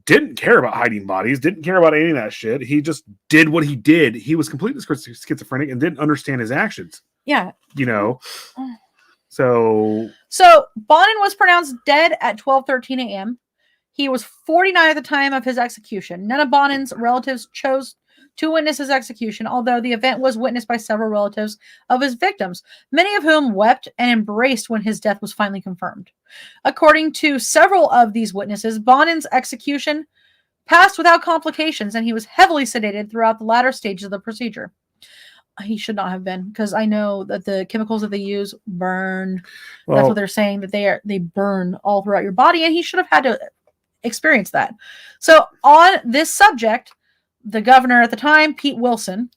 didn't care about hiding bodies, didn't care about any of that shit. He just did what he did. He was completely schizophrenic and didn't understand his actions. Yeah. You know? So Bonin was pronounced dead at 12:13 a.m. He was 49 at the time of his execution. None of Bonin's relatives chose to witness his execution, although the event was witnessed by several relatives of his victims, many of whom wept and embraced when his death was finally confirmed. According to several of these witnesses, Bonin's execution passed without complications, and he was heavily sedated throughout the latter stages of the procedure. He should not have been, because I know that the chemicals that they use burn. Well, that's what they're saying, that they burn all throughout your body, and he should have had to experience that. So on this subject, the governor at the time, Pete Wilson,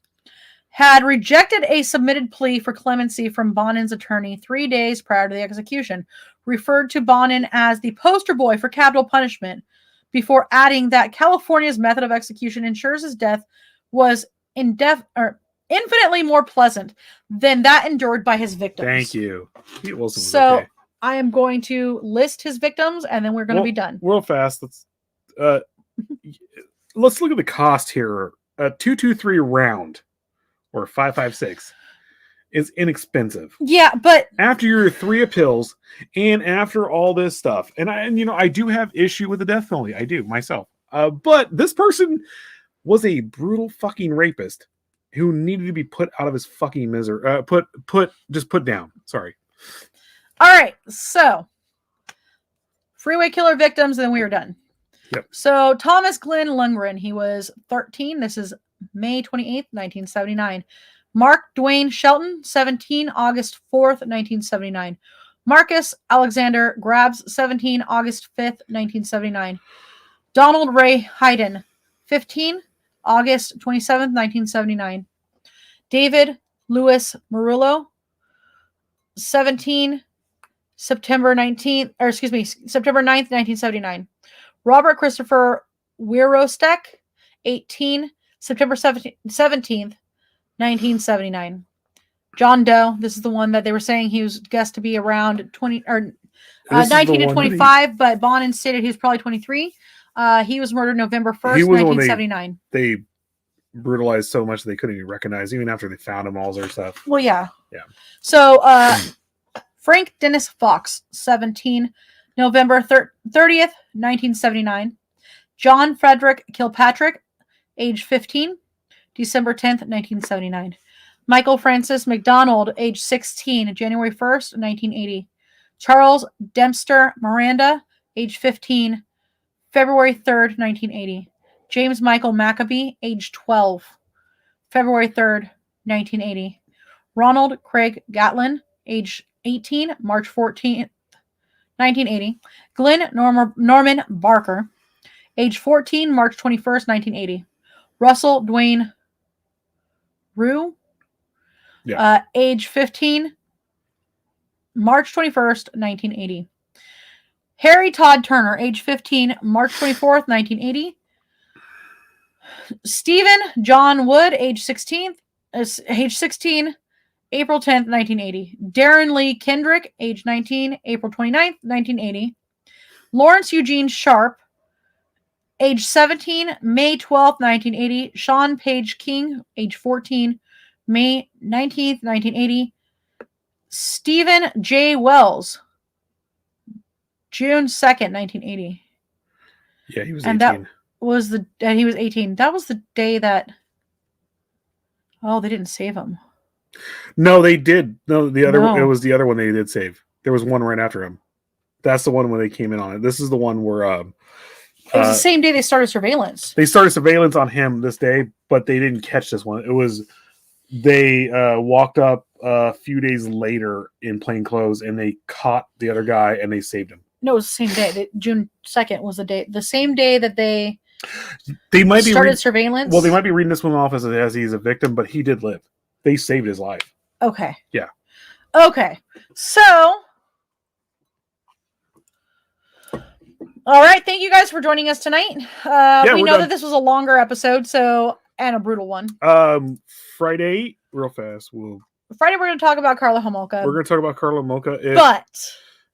had rejected a submitted plea for clemency from Bonin's attorney 3 days prior to the execution, referred to Bonin as the poster boy for capital punishment, before adding that California's method of execution ensures his death was infinitely more pleasant than that endured by his victims. Thank you. Pete Wilson was so okay. I am going to list his victims, and then we're going to be done. Real fast. Let's look at the cost here. A 223 round or 5.56 is inexpensive. Yeah, but after your 3 appeals and after all this stuff, and I do have issue with the death penalty. I do myself. But this person was a brutal fucking rapist who needed to be put out of his fucking misery. Put down. Sorry. All right. So, Freeway Killer victims, and then we are done. Yep. So, Thomas Glenn Lundgren, he was 13. This is May 28th, 1979. Mark Dwayne Shelton, 17, August 4th, 1979. Marcus Alexander Grabs, 17, August 5th, 1979. Donald Ray Hayden, 15, August 27th, 1979. David Louis Murillo, 17, September 19th, September 9th, 1979. Robert Christopher Wirostek, 18, September 17th, 1979. John Doe, this is the one that they were saying he was guessed to be around 19 to 25, but Bonin stated he was probably 23. He was murdered November 1st, 1979. They brutalized so much that they couldn't even recognize, even after they found him, all their stuff. Well, yeah. Yeah. So, Frank Dennis Fox, 17, November 30th, 1979. John Frederick Kilpatrick, age 15, December 10th, 1979. Michael Francis McDonald, age 16, January 1st, 1980. Charles Dempster Miranda, age 15, February 3rd, 1980. James Michael Maccabee, age 12, February 3rd, 1980. Ronald Craig Gatlin, age 18, March 14th, 1980. Glenn Norman Barker, age 14, March 21st, 1980. Russell Dwayne Rue, age 15, March 21st, 1980. Harry Todd Turner, age 15, March 24th, 1980. Stephen John Wood, age 16, April 10th, 1980. Darren Lee Kendrick, age 19, April 29th, 1980. Lawrence Eugene Sharp, age 17, May 12th, 1980. Sean Page King, age 14, May 19th, 1980. Stephen J. Wells, June 2nd, 1980. Yeah, he was 18. And that was he was 18. That was the day that they didn't save him. No, they did. No, it was the other one they did save. There was one right after him. That's the one when they came in on it. This is the one where it was the same day they started surveillance. They started surveillance on him this day, but they didn't catch this one. It was they walked up a few days later in plain clothes and they caught the other guy and they saved him. No, it was the same day. June 2nd was the same day that they might be started surveillance. Well, they might be reading this one off as he's a victim, but he did live. They saved his life. Okay. Yeah. Okay. So, all right. Thank you guys for joining us tonight. We know that this was a longer episode, and a brutal one. Friday, real fast. Friday, we're going to talk about Carla Homolka. We're going to talk about Carla Homolka. But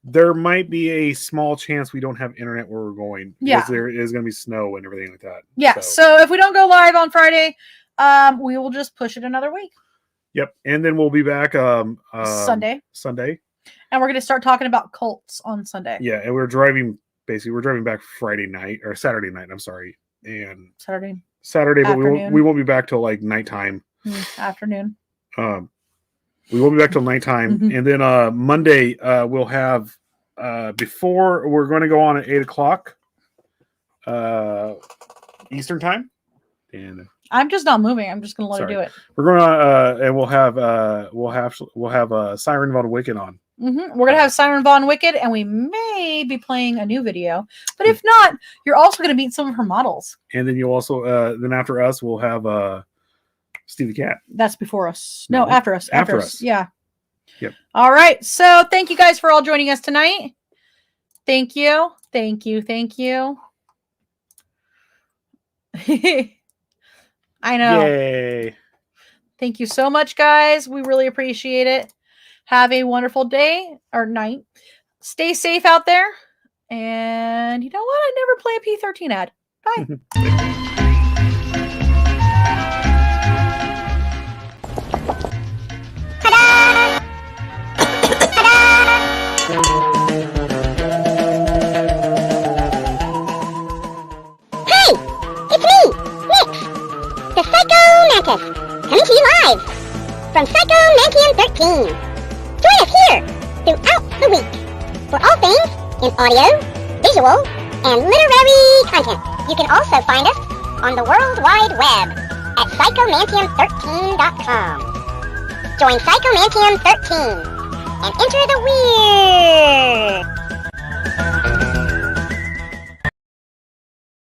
there might be a small chance we don't have internet where we're going. Yeah. Because there is going to be snow and everything like that. Yeah. So if we don't go live on Friday, we will just push it another week. Yep. And then we'll be back Sunday. And we're going to start talking about cults on Sunday. Yeah. And we're driving back Friday night or Saturday night. I'm sorry. And Saturday, but we won't be back till like nighttime. Afternoon. We won't be back till nighttime. Mm-hmm. And then Monday, we'll have before we're going to go on at 8:00 Eastern time. And I'm just not moving. I'm just going to let her do it. We're going to and we'll have Siren Von Wicked on. Mm-hmm. We're going to have Siren Von Wicked, and we may be playing a new video. But if not, you're also going to meet some of her models. And then you also then after us, we'll have Steve the Cat. That's before us. No, after us. After us. Yeah. Yep. All right. So thank you guys for all joining us tonight. Thank you. Thank you. Thank you. I know. Yay. Thank you so much, guys. We really appreciate it. Have a wonderful day or night. Stay safe out there. And you know what? I never play a P13 ad. Bye. Hey! It's me, Nix, the Psycho Mantis, coming to you live from Psycho Mantium 13. Join us here throughout the week for all things in audio, visual, and literary content. You can also find us on the World Wide Web at psychomantium13.com. Join Psychomantium 13 and enter the weird.